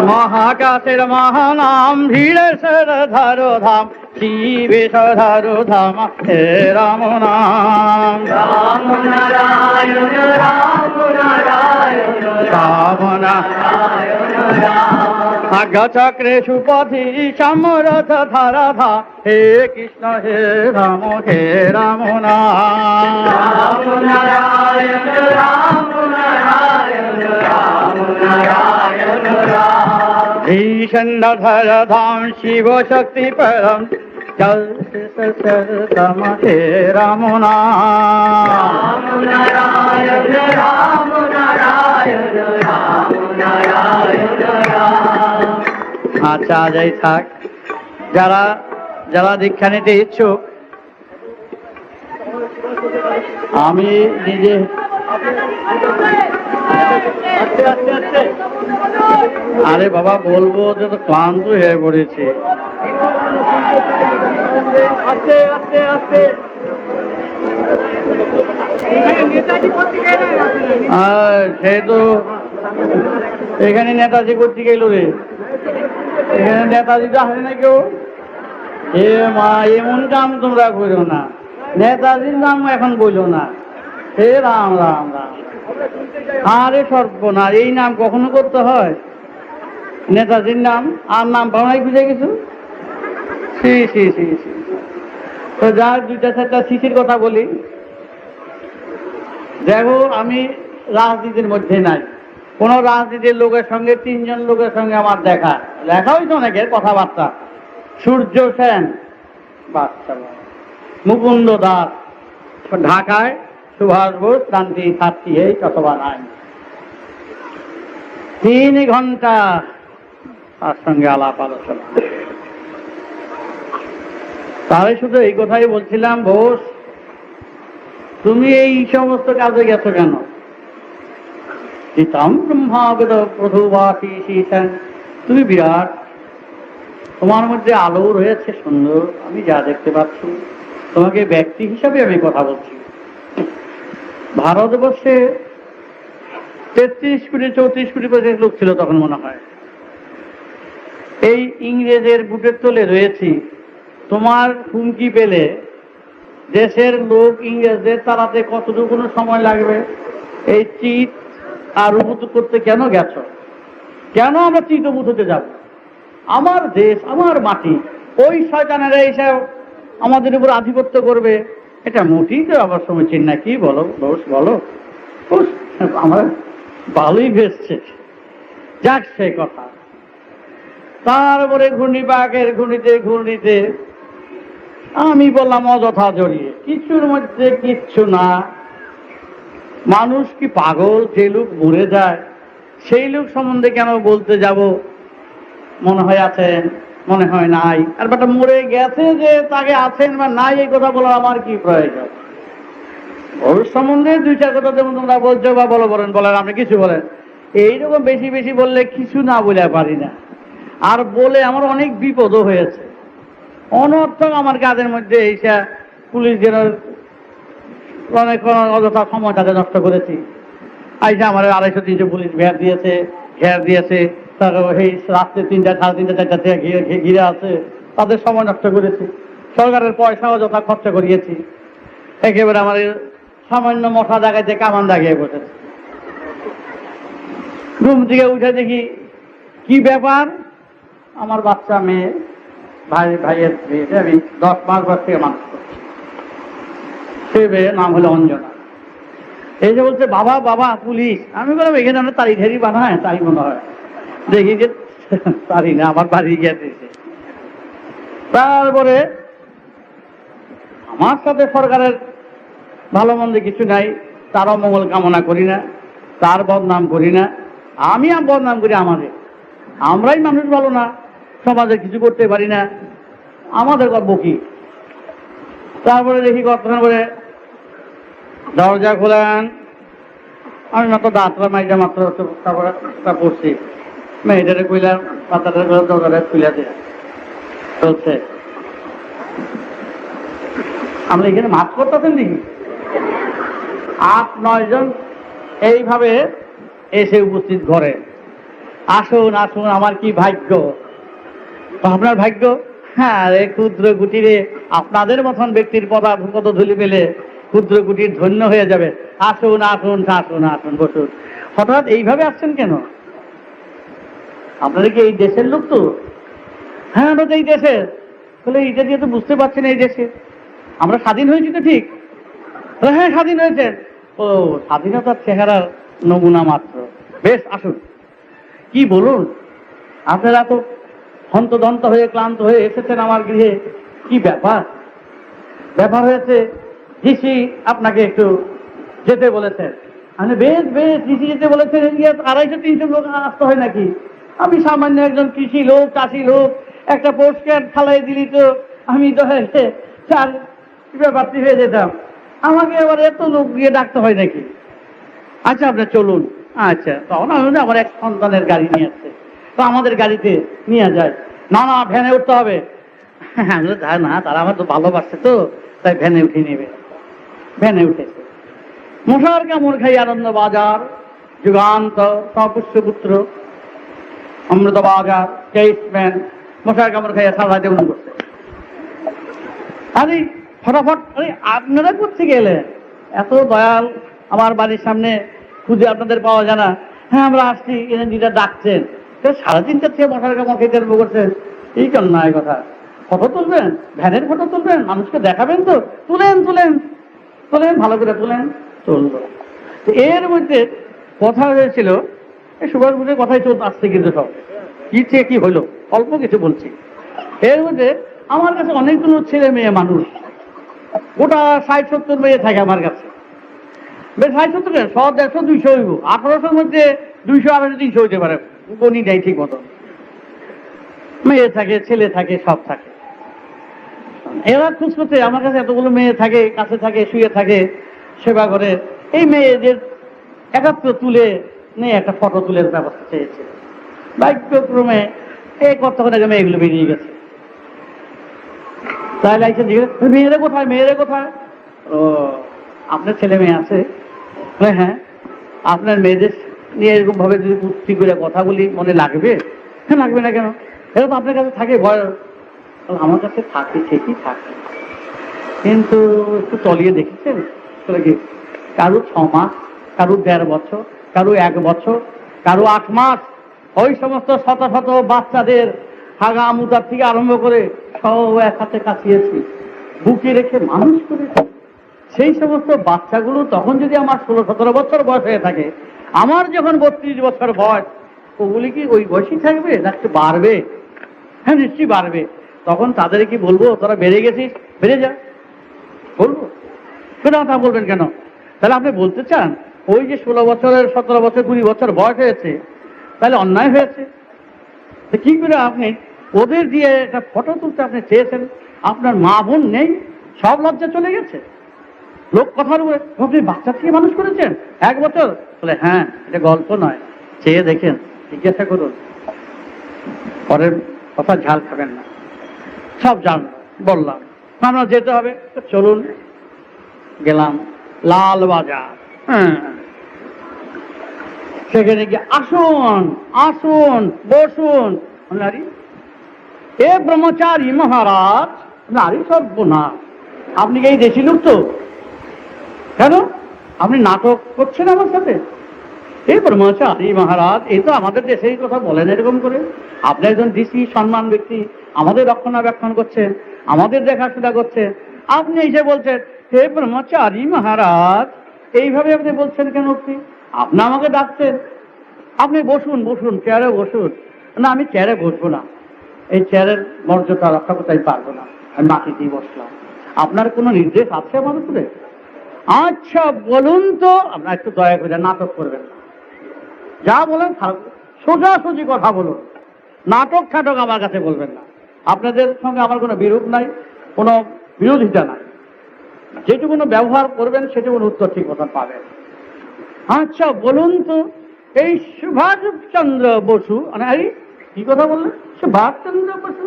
মহাকাশের মহানাম ভিড়েশ্বর ধরো ধাম, শিবেশ ধরো ধাম, হে রাম নাম। রাম নারায়ণ রাম নারায়ণ রাম নারায়ণ চক্রে সুপথি সমরথ ধরা ধা, হে কৃষ্ণ হে রাম হে রাম নাম। রাম নারায়ণ রাম নারায়ণ রাম নারায়ণ রাম। ভীষণ ধর ধাম শিব শক্তি পরম, চল তম হে রাম নাম। রাম নারায়ণ রাম নারায়ণ রাম নারায়ণ রাম। আচ্ছা যাই থাক, যারা যারা দীক্ষা নিতে ইচ্ছুক, আমি নিজে আরে বাবা বলবো যে তো ক্লান্ত হয়ে পড়েছে। আস্তে আস্তে আস্তে সে তো এখানে নেতাজি করতে গেল রে, এখানে নেতাজি তো আসে না কেউ। এ মা এমন কাম তোমরা করো না, নেতাজির নাম এখন বললো না। হে রাম রাম রাম, আরে সর্বনাশ, এই নাম কখনো করতে হয়? নেতাজির নাম আর নাম ভাবনাই বুঝে কিছু। সি সি সি সি। তো যার দুইটা চারটা সিসির কথা বলি, দেখো আমি রাজনীতির মধ্যে নাই, কোন রাজনীতির লোকের সঙ্গে, তিনজন লোকের সঙ্গে আমার দেখা হয়েছে অনেকের কথাবার্তা। সূর্য সেন, বাচ্চা মুকুন্দ দাস, ঢাকায় সুভাষ বোস, শান্তি ছাত্রী, এই অথবা নাই। 3 ঘন্টা তার সঙ্গে আলাপ আলোচনা। তাহলে শুধু এই কথাই বলছিলাম, বোস তুমি এই সমস্ত কাজে গেছো কেন? সীতাম ব্রহ্মাগত প্রধুবাসী শীতন, তুমি বিরাট, তোমার মধ্যে আলো রয়েছে সুন্দর, আমি যা দেখতে পাচ্ছি। তোমাকে ব্যক্তি হিসাবে আমি কথা বলছি। ভারতবর্ষে 33 কোটি 34 কোটি পর্যন্ত লোক ছিল তখন মনে হয়। এই ইংরেজের বুটের তলে রয়েছি, তোমার হুমকি পেলে দেশের লোক ইংরেজদের তাড়াতে কতটুকু সময় লাগবে? এই চিত আর উবুত করতে কেন গেছো? কেন আমরা চিত উবুত হতে যাব? আমার দেশ, আমার মাটি, ওই শয়তানেরা এইসব আমাদের উপর আধিপত্য করবে, এটা মোটেই তো আবার সমীচীন না। কি বলো বস, বলো আমার ভালোই ভেসছে। যাক সে কথা। তারপরে ঘূর্ণিপাকের ঘূর্ণিতে আমি বললাম অযথা জড়িয়ে, কিছুর মধ্যে কিচ্ছু না। মানুষ কি পাগল? যে লোক মরে যায় সেই লোক সম্বন্ধে কেন বলতে যাব? মনে হয় আছেন, মনে হয় নাই, আর বেটা মরে গেছে যে তাকে আছেন বা নাই এই কথা বলার আমার কি প্রয়োজন? ওর সম্বন্ধে 2-4 কথা যেমন তোমরা বলছো বা বলেন আপনি কিছু বলেন, এইরকম বেশি বেশি বললে কিছু না বলে পারি না। আর বলে আমার অনেক বিপদও হয়েছে। অনর্থক আমার কাজের মধ্যে এইসা পুলিশ যেন অনেক অযথা সময়টাকে নষ্ট করেছি। আইসা আমার 250-300 পুলিশ ঘের দিয়েছে, তারপর এই রাত্রে 3টা 3:30 4টা থেকে ঘিরে আছে, তাদের সময় নষ্ট করেছি। সরকারের পয়সা অযথা খরচ করিয়েছি। একেবারে আমার সামান্য মশা জায়গায় কামান দাগিয়ে বসেছে। ঘুম থেকে উঠে দেখি কি ব্যাপার, আমার বাচ্চা মেয়ে, ভাইয়ের মেয়েকে আমি 10 মাস বয়স থেকে মানুষ করছি। সে মেয়ের নাম হলো অঞ্জনা। এই যে বলছে বাবা বাবা পুলিশ, আমি বললাম এখানে আমরা তারি ঢেরি বানায়, তাই মনে হয়। দেখি যে তারি না, আমার বাড়ি গেছে। তারপরে আমার সাথে সরকারের ভালো মন্দ কিছু নাই, তারও মঙ্গল কামনা করি না, তার বদনাম করি না, আমি বদনাম করি আমাদের। আমরাই মানুষ ভালো না, সমাজে কিছু করতে পারি না, আমাদের গর্ব কি? তারপরে দেখি কতক্ষণ করে দরজা খোলেন, আমি মাত্র দাঁতরা মাইটা মাত্র পড়ছি, মেয়েটারে কইলাম পাতাটা দরজাটা খুলে দেয় চলছে। আমরা এখানে মাছ করতেছেন দেখি 8-9 জন এইভাবে এসে উপস্থিত ঘরে। আসুন আসুন, আমার কি ভাগ্য। তো আপনার ভাগ্য? হ্যাঁ রে ক্ষুদ্র কুটিরে আপনাদের মতন ব্যক্তির পদধূলি পেলে ক্ষুদ্র কুটির ধন্য হয়ে যাবে। আসুন আসুন আসুন আসুন, বসুন। হঠাৎ এইভাবে আসছেন কেন? আপনারা কি এই দেশের লোক? তো হ্যাঁ, আমরা তো এই দেশের। তাহলে এইটা দিয়ে তো বুঝতে পারছেন এই দেশে আমরা স্বাধীন হয়েছি তো, ঠিক? হ্যাঁ স্বাধীন হয়েছে। ও, স্বাধীনতার চেহারার নমুনা মাত্র। বেশ, আসুন। কি বলুন, আপনারা তো হন্তদন্ত হয়ে ক্লান্ত হয়ে এসেছেন আমার গৃহে। কি ব্যাপার? ব্যাপার হয়েছে ঋষি আপনাকে একটু যেতে বলেছেন। মানে বেশ বেশ, ঋষি যেতে বলেছেন। 250-300 লোক আসতে হয় নাকি? আমি সামান্য একজন কৃষি লোক, চাষি লোক, একটা পোস্টকার্ড ফালাই দিলি তো আমি তো চার ব্যাপারটি হয়ে যেতাম। আমাকে আবার এত লোক দিয়ে ডাকতে হয় নাকি? আচ্ছা, আপনার চলুন। আচ্ছা, তখন আমি আমার এক সন্তানের গাড়ি নিয়ে আসছে, তো আমাদের গাড়িতে নিয়ে যায়। না না, ভ্যানে উঠতে হবে। না, তারা আমার তো ভালোবাসছে, তো তাই ভ্যানে উঠে নেবে। ভ্যানে উঠেছে। মশার কামড় খাই আনন্দ বাজার, যুগান্ত সপুষ্যপুত্র অমৃত বাজার, কেসম্যান মশার কামড় খাইয়া সারাতে উঠে করছে। আরে ফটাফট, আরে আপনারা করতে গেলে এত দয়াল, আমার বাড়ির সামনে খুঁজে আপনাদের পাওয়া যায় না। হ্যাঁ, আমরা আসছি, এনার্জিটা ডাকছেন। 3:30টার থেকে মশার কামড় খেতে আরম্ভ করছেন। এই কেন নয় কথা? ফটো তুলবেন, ভ্যানের ফটো তুলবেন, মানুষকে দেখাবেন তো তুলেন তুলেন তুলেন, ভালো করে তুলেন। চলল। এর মধ্যে কথা হয়েছিল, এই সুভাষ বুঝে কথাই চলতে আসছে, কিন্তু সব কি চেয়ে কি হইলো অল্প কিছু বলছি। এর মধ্যে আমার কাছে অনেকগুলো ছেলে মেয়ে মানুষ, গোটা 60-70 মেয়ে থাকে আমার কাছে। বেশ 60-70, 100-150-200 হইব। 1800-র মধ্যে 200-250-300 হইতে পারে, গণি নেই ঠিক মতো। মেয়ে থাকে, ছেলে থাকে, সব থাকে। এরা খোঁজ করতে আমার কাছে এতগুলো মেয়ে থাকে, কাছে থাকে, শুয়ে থাকে, সেবা করে। এই মেয়েদের একাত্র তুলে নিয়ে একটা ফটো তুলে ব্যবস্থা চেয়েছে। ভাগ্যক্রমে এই কতক্ষণ আগে মেয়েগুলো বেরিয়ে গেছে। তাই লাগছে মেয়েরা কোথায়, মেয়েরা কোথায়? ও, আপনার ছেলে মেয়ে আছে? হ্যাঁ, আপনার মেয়েদের নিয়ে এরকম ভাবে যদি কুস্তি করে কথা বলি মনে লাগবে? হ্যাঁ, লাগবে না কেন? এটা তো আপনার কাছে থাকে ভয়। আমার কাছে থাকে, ঠিকই থাকে, কিন্তু একটু চলিয়ে দেখেছেন কি? কারো 6 মাস, কারো 1.5 বছর, কারো 1 বছর, কারো 8 মাস। ওই সমস্ত শত শত বাচ্চাদের হাগা মুদার থেকে আরম্ভ করে সব এক হাতে কাছিয়েছি, বুকে রেখে মানুষ করেছি। সেই সমস্ত বাচ্চাগুলো তখন যদি আমার 16-17 বছর বয়স হয়ে থাকে, আমার যখন 32 বছর বয়স, ওগুলি কি ওই বয়সই থাকবে না একটু বাড়বে? হ্যাঁ, নিশ্চয়ই বাড়বে। তখন তাদের কি বলবো তোরা বেড়ে গেছিস, বেড়ে যা? বলবো? সেটা কথা বলবেন কেন? তাহলে আপনি বলতে চান ওই যে 16 বছরের, 17 বছর, 20 বছর বয়স হয়েছে, তাহলে অন্যায় হয়েছে? কি করে আপনি ওদের দিয়ে একটা ফটো তুলতে আপনি চেয়েছেন? আপনার মা বোন নেই, সব লজ্জা চলে গেছে লোক কথার উপরে। আপনি বাচ্চা থেকে মানুষ করেছেন 1 বছর? বলে হ্যাঁ, এটা গল্প নয়, চেয়ে দেখেন, জিজ্ঞাসা করুন। পরের কথা ঝাল খাবেন না, সব জান বললাম। আমরা যেতে হবে, চলুন। গেলাম লাল বাজার। হ্যাঁ, সেখানে গিয়ে আসুন আসুন বসুন। নারী, এ ব্রহ্মচারী মহারাজ, নারী সর্বনাশ। আপনি কি এই দেশি লোক? তো কেন আপনি নাটক করছেন আমার সাথে? এই ব্রহ্মচারী মহারাজ, এই তো আমাদের দেশের কথা বলেন এরকম করে। আপনি একজন ডিসি, সম্মান ব্যক্তি, আমাদের রক্ষণাবেক্ষণ করছেন, আমাদের দেখাশোনা করছেন। আপনি এসে বলছেন হে ব্রহ্মচারী মহারাজ, এইভাবে আপনি বলছেন কেন? আপনি আমাকে ডাকছেন, আপনি বসুন বসুন, চেয়ারে বসুন। না, আমি চেয়ারে বসবো না, এই চেয়ারের মর্যাদা রক্ষা করতে আমি পারবো না, আমি মাটিতেই বসলাম। আপনার কোনো নির্দেশ আছে আমার উপরে? আচ্ছা বলুন তো। আপনার একটু দয়া করে নাটক করবেন না, যা বলেন সোজাসুজি কথা বলুন, নাটক ঠাটক আমার কাছে বলবেন না। আপনাদের সঙ্গে আমার কোনো বিরোধ নাই, কোনো বিরোধিতা নাই। যেটুকু ব্যবহার করবেন সেটুকু উত্তর ঠিক কথা পাবেন। আচ্ছা বলুন তো, এই সুভাষচন্দ্র বসু, আরে কি কথা বললেন? সুভাষচন্দ্র বসু,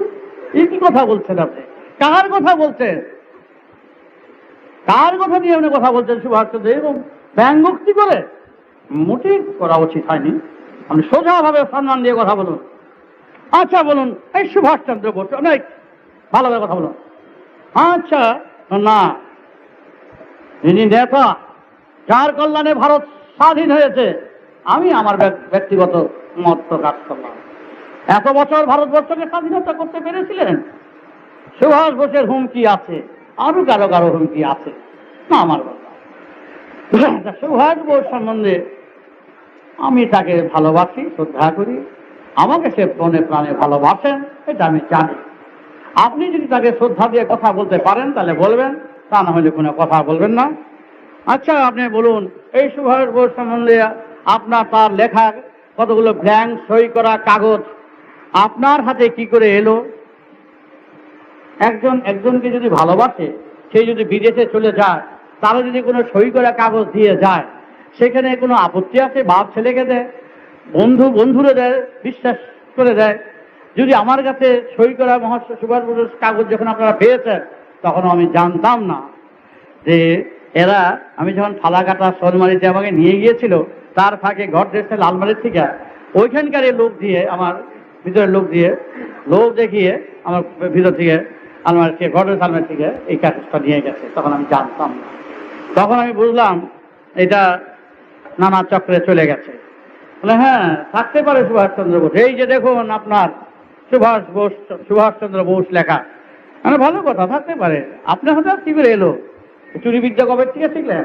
এই কি কথা বলছেন আপনি? কার কথা বলছেন? কার কথা নিয়ে আপনি কথা বলছেন? সুভাষচন্দ্র এরকম ব্যঙ্গোক্তি করে? মোটেই করা উচিত হয়নি। আপনি সোজাভাবে সম্মান দিয়ে কথা বলুন। আচ্ছা বলুন, এই সুভাষচন্দ্র বোস, অনেক ভালোভাবে কথা বলুন। আচ্ছা, না, যিনি নেতা, যার কল্যাণে ভারত স্বাধীন হয়েছে, আমি আমার ব্যক্তিগত মত প্রকাশ করলাম। এত বছর ভারতবর্ষকে স্বাধীনতা করতে পেরেছিলেন? সুভাষ বোসের হুমকি আছে, আরো কারো কারো হুমকি আছে না আমার কথা। সুভাষ বোস সম্বন্ধে আমি তাকে ভালোবাসি, শ্রদ্ধা করি, আমাকে সে মনে প্রাণে ভালোবাসেন, এটা আমি জানি। আপনি যদি তাকে শ্রদ্ধা দিয়ে কথা বলতে পারেন তাহলে বলবেন, তা না হলে কোনো কথা বলবেন না। আচ্ছা, আপনি বলুন, এই সুভাষ বোস সম্বন্ধে আপনার তার লেখা কতগুলো ব্ল্যাঙ্ক সই করা কাগজ আপনার হাতে কি করে এলো? একজনকে যদি ভালোবাসে, সে যদি বিদেশে চলে যায়, তারা যদি কোনো সই করা কাগজ দিয়ে যায়, সেখানে কোনো আপত্তি আছে? বাপ ছেলেকে দেয়, বন্ধুরে দেয়, বিশ্বাস করে দেয়। যদি আমার কাছে সই করা মহাত্মা সুভাষ বোসের কাগজ যখন আপনারা পেয়েছেন, তখন আমি জানতাম না যে এরা, আমি যখন ফালাকাটা সোনমারিতে আমাকে নিয়ে গিয়েছিল, তার ফাঁকে ঘর দেশে লালমারির থেকে ওইখানকার লোক দিয়ে, আমার ভিতরের লোক দেখিয়ে আমার ভিতর থেকে আলমারি থেকে, ঘরের আলমারি থেকে এই কাগজটা নিয়ে গেছে। তখন আমি জানতাম না। তখন আমি বুঝলাম এটা নানা চক্রে চলে গেছে। বলে হ্যাঁ, থাকতে পারে সুভাষচন্দ্র বোস। এই যে দেখুন আপনার সুভাষচন্দ্র বোস লেখা, মানে ভালো কথা, থাকতে পারে। আপনার হাতে কি করে এলো? চুরি বিদ্যা কবে থেকে শিখলেন?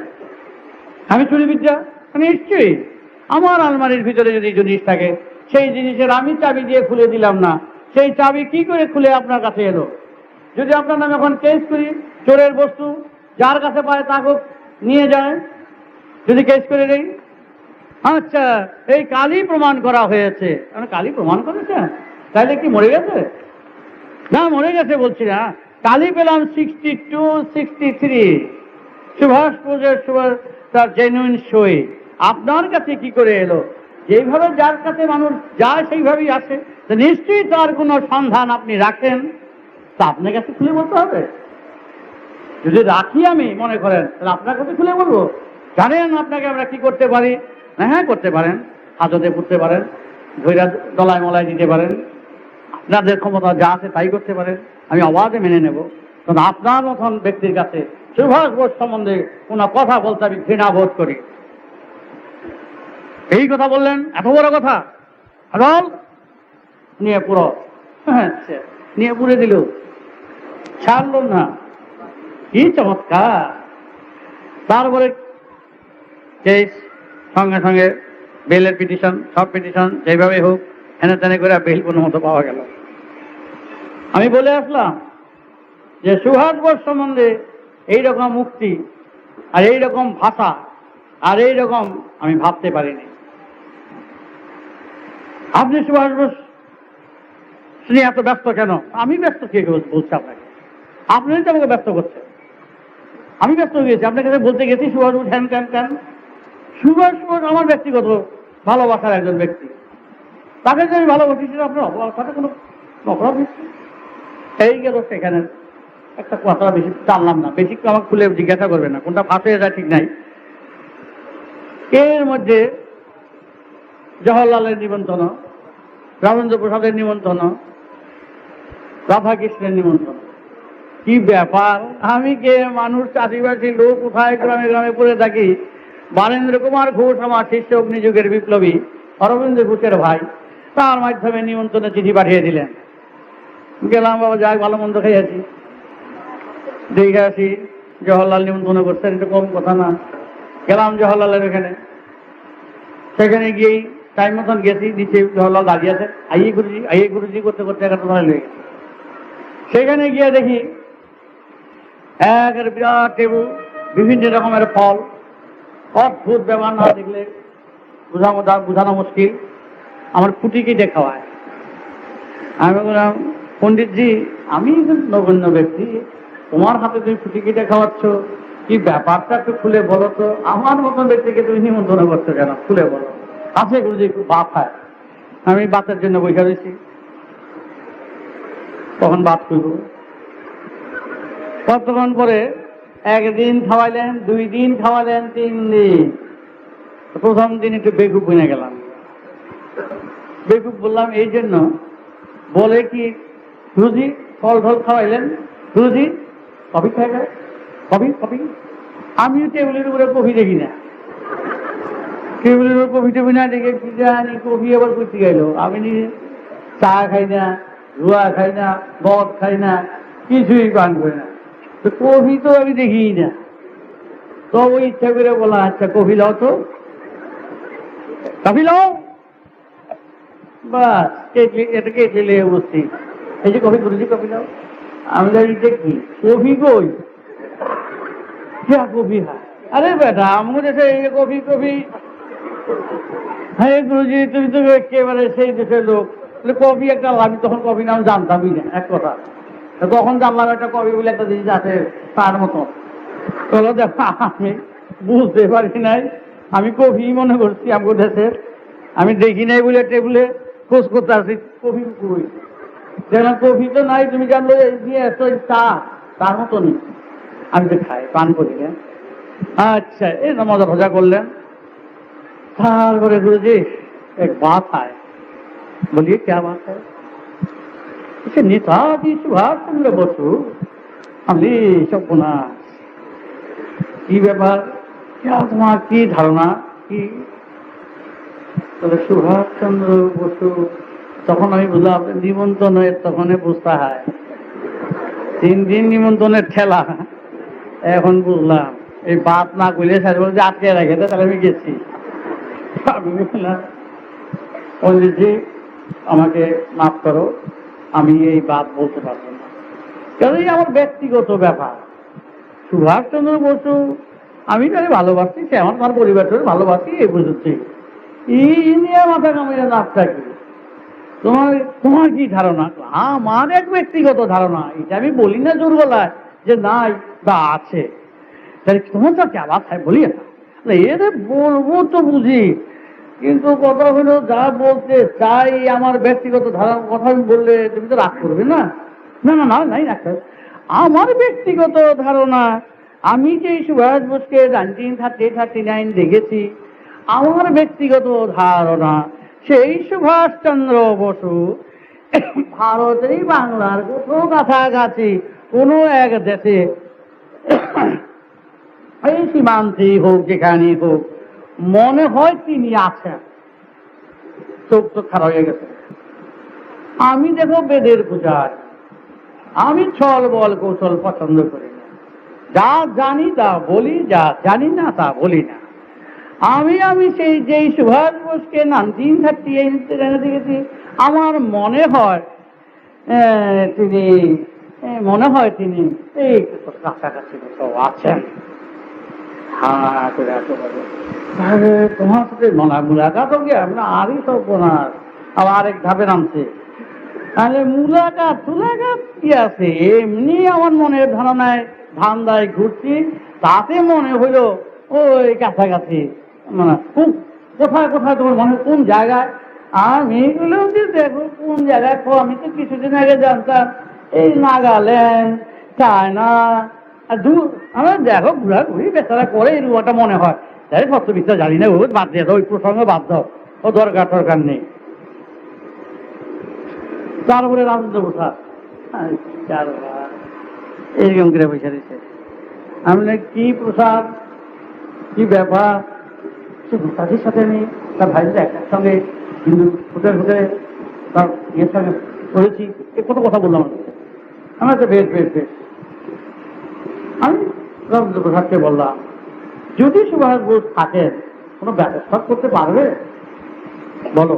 আমি চুরি বিদ্যা নিশ্চয়ই। আমার আলমারির ভিতরে যদি জিনিস থাকে, সেই জিনিসের আমি চাবি দিয়ে খুলে দিলাম না, সেই চাবি কি করে খুলে আপনার কাছে এলো? যদি আপনার নামে এখন কেস করি, চোরের বস্তু যার কাছে পায় তাকে নিয়ে যায়, যদি কেস করে দেই, আচ্ছা, এই কালই প্রমাণ করা হয়েছে। কালই প্রমাণ করেছে, তাহলে কি মরে গেছে? না, মরে গেছে বলছি না, কালই পেলাম 62, 63 সুভাষ বোসের তার জেনুইন সই। আপনার কাছে কি করে এলো? যেইভাবে যার কাছে মানুষ যায় সেইভাবেই আসে, নিশ্চয়ই তার কোনো সন্ধান আপনি রাখেন, তা আপনার কাছে খুলে বলতে হবে। যদি রাখি আমি, মনে করেন, তাহলে আপনার কাছে খুলে বলবো। জানেন আপনাকে আমরা কি করতে পারি? হ্যাঁ, করতে পারেন, হাজতে পুড়তে পারেন, ধৈর্য দলায় মলায় দিতে পারেন, আপনাদের ক্ষমতা যা আছে তাই করতে পারেন, আমি অবাধে মেনে নেব। কারণ আপনার মতন ব্যক্তির কাছে সুভাষ বোস সম্বন্ধে কোনো কথা বলতে আমি ঘৃণা বোধ করি। এই কথা বললেন, এত বড় কথা, নিয়ে পুরো, আচ্ছা, নিয়ে পুড়ে দিল, ছাড়ল না। কি চমৎকার! তারপরে কেস, সঙ্গে সঙ্গে বেলের পিটিশন, সব পিটিশন যেভাবে হোক এনে তেনে করে বেল কোনো মতো পাওয়া গেল। আমি বলে আসলাম যে সুভাষ বোস সম্বন্ধে এইরকম মুক্তি আর এইরকম ভাষা আর এইরকম আমি ভাবতে পারিনি। আপনি সুভাষ বোস নিয়ে এত ব্যস্ত কেন? আমি ব্যস্ত কে বলছি আপনাকে? আপনারই তো আমাকে ব্যস্ত করছে। আমি ব্যস্ত হয়ে গেছি, আপনার কাছে বলতে গেছি সুভাষ বোস হ্যান ট্যান ট্যান। সুভাষ বোস আমার ব্যক্তিগত ভালোবাসার একজন ব্যক্তি, তাকে যে আমি ভালোবাসি সেটা আপনার সাথে কোনো অপরাধ হচ্ছে? এই গেল সেখানে একটা কথা, বেশি টানলাম না, বেশি আমাকে খুলে জিজ্ঞাসা করবে না, কোনটা ফাঁস হয়ে যায় ঠিক নাই। এর মধ্যে জওহরলালের নিমন্ত্রণ, রাজেন্দ্র প্রসাদের নিমন্ত্রণ, রাধাকৃষ্ণের নিমন্ত্রণ। কি ব্যাপার! আমি কে মানুষ, আদিবাসী লোক, কোথায় গ্রামে গ্রামে পড়ে থাকি। বারেন্দ্র কুমার ঘোষ আমার শিষ্য, অগ্নিযুগের বিপ্লবী, অরবিন্দ ঘোষের ভাই, তার মাধ্যমে নিমন্ত্রণে চিঠি পাঠিয়ে দিলেন। গেলাম, বাবা যাই, ভালো মন্দ খেয়েছি, দেখে আসি জওহরলাল নিমন্ত্রণ করছেন, এটা কম কথা না। গেলাম জওহরলালের এখানে, সেখানে গিয়েই টাইম মতন গেছি, নিচে জওহরলাল দাঁড়িয়ে আছে, আইয়ে গুরুজি করতে করতে একটা ধরে লেগে গেছে। সেখানে গিয়ে দেখি একের বিরাট টেবুল, বিভিন্ন রকমের ফল, অদ্ভুত ব্যবহার না দেখলে বোঝানো মুশকিল। আমার ফুটি কেটে খাওয়ায়। আমি বললাম, পণ্ডিতজি, আমি নগণ্য ব্যক্তি, তোমার হাতে তুমি ফুটি কেটে খাওয়াচ্ছ, কি ব্যাপারটা একটু খুলে বলো তো। আমার মতন ব্যক্তিকে তুমি নিমন্ত্রণ করছো কেন, খুলে বলো। আছে গুরুজি, খুব ভাত খায়। আমি ভাতের জন্য বসে দিয়েছি, তখন ভাত করব। কতক্ষণ পরে একদিন খাওয়াইলেন, 2 দিন খাওয়ালেন, 3 দিন। প্রথম দিন একটু বেকুব বনে গেলাম। বেকুব বললাম এই জন্য, বলে কি গুরুজি ফল ঢল খাওয়াইলেন, গুরুজি কফি খাই গেল, কফি কফি। আমিও টেবিলের উপরে কফি দেখি না, টেবিলের উপর কফি টফি না দেখে কি জানি কফি আবার করতে গেল। আমি চা খাই না, রুয়া খাই না, মদ খাই না, কিছুই পান করি না, তো কফি তো আমি দেখি না। তবে ইচ্ছা করে বলা, আচ্ছা কফি লাও তো, কফি লাও। বাস এটা কেটে উপস্থিত, এই যে কফি করেছি, কফি লাও। আমি এটা কি কফি কই, কফি হয়? আরে বেটা আমার দেশে এই কফি কফি। হ্যাঁ গুরুজি তুমি তো একেবারে সেই দেশের লোক, কফি একটা আমি তখন কফি নাম জানতামই না এক কথা। তখন জানলাম একটা কফি বলে একটা জিনিস আছে তার মতো। চলো দেখো আমি বুঝতে পারি নাই, আমি কফি মনে করছি আমার দেশের। আমি দেখি নাই বলে টেবিলে খোঁজ করতে আসছি কফি কই, দেখলাম কফি তো নাই। তুমি জানলো চা তার মতো নেই। আমি তো খাই পান করি না। আচ্ছা এই না মজা ফজা করলেন। তারপরে গুরুজি এক बात है, बोलिए क्या बात है? इसे नेताजी सुभाष चंद्र बसु আমি সর্বনাশ, কি ব্যাপার, তোমার কি ধারণা কি? তবে সুভাষচন্দ্র বসু, তখন আমি বুঝলাম নিমন্ত্রণের তখন বুঝতে হয় 3 দিন নিমন্ত্রণের ঠেলা। এখন বুঝলাম এই বাত না করলে স্যার বলছে আটকে রেখে দেয়, তাহলে আমি গেছি। আমি বললাম পণ্ডিতজি আমাকে মাফ করো, আমি এই বাত বলতে পারবো না, কারণ এই আমার ব্যক্তিগত ব্যাপার। সুভাষচন্দ্র বসু আমি তাহলে ভালোবাসি, সে আমার পরিবারটা ভালোবাসি, এই বুঝছি। এই নিয়ে মাথা কামিয়ে লাভটা কি? তোমার কি ধারণা? আমার এক ব্যক্তিগত ধারণা, এটা আমি বলি না জোর গলায় যে নাই বা আছে। তাহলে তোমার তো কে আবার খাই বলি না, এরে বলবো তো বুঝি, কিন্তু কথা হলো যা বলতে চাই আমার ব্যক্তিগত ধারণা কথা বললে তুমি তো রাগ করবে না। না না না নাই রাখতে, আমার ব্যক্তিগত ধারণা, আমি যে সুভাষ বোসকে 1939 দেখেছি, আমার ব্যক্তিগত ধারণা সেই সুভাষচন্দ্র বসু ভারতেরই বাংলার কোথাও কাছাকাছি কোনো এক দেশে এই সীমান্তেই হোক যেখানেই হোক, মনে হয় তিনি আছেন। চোখ তো খারাপ হয়ে গেছে। আমি দেখো বেদের পূজার, আমি ছল বল কৌশল পছন্দ করি না, যা জানি তা বলি, যা জানি না তা বলি না। আমি সেই যেই সুভাষ বোসকে 1938 দেখেছি, আমার মনে হয় তিনি এই কাছাকাছি কোথাও আছেন। তোমার সাথে মুলাকাত হবে, আমরা আরই সব বোনার আবার আরেক ধাপে নামছে। আরে মুলাকাত কি আছে, এমনি আমার মনের ধারণায় ধান্দায় ঘুরছি, তাতে মনে হইল ওই কাছাকাছি, মানে খুব কোথায় কোথায় তোমার মনে কোন জায়গায়। আমি বললাম যে দেখো কোন জায়গায়, আমি তো কিছুদিন আগে জানতাম এই নাগাল্যান্ড, চায়না, আর আমরা দেখো ঘুরাঘুরি বেচারা করে, এই রুয়াটা মনে হয়। তাই সত্যবিদ্যা জানি না, ও বাদ দিয়ে দাও, ওই প্রসঙ্গে বাদ দাও, ও দরকার নেই। তারপরে রাজেন্দ্র প্রসাদ এইরকম করে পয়সা দিচ্ছে। আমি কি প্রসাদ, কি ব্যাপার? সে প্রসাদের সাথে আমি তার ভাইদের একসঙ্গে হিন্দু হোটেলে তার ইয়ের সঙ্গে করেছি, কত কথা বললাম। আমি একটা বেশ আমি রাজেন্দ্র প্রসাদকে বললাম, যদি সুভাষ বোস থাকেন কোনো ব্যবস্থা করতে পারবে? বলো,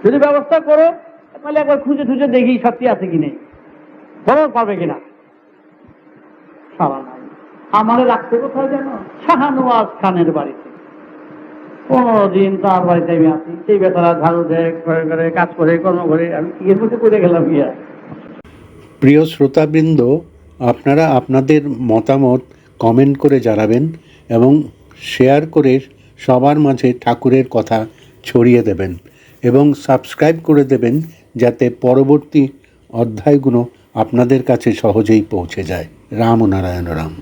যদি ব্যবস্থা করো তাহলে একবার খুঁজে দেখি সত্যি আছে কি নেই, বলো পারবে কিনা। সারা নাই, আমারে রাখতে কোথায় যেন শাহনওয়াজ খানের বাড়িতে। 15 দিন তার বাড়িতে আমি আসি, সেই বেচারা ঝাড়ু দেয়, করে কাজ করে, কর্ম করে, আমি কি এর মধ্যে করে গেলাম গিয়া। প্রিয় শ্রোতাবৃন্দ, আপনারা আপনাদের মতামত কমেন্ট করে জানাবেন এবং শেয়ার করে সবার মাঝে ঠাকুরের কথা ছড়িয়ে দেবেন এবং সাবস্ক্রাইব করে দেবেন, যাতে পরবর্তী অধ্যায়গুলো আপনাদের কাছে সহজেই পৌঁছে যায়। রাম ও নারায়ণ রাম।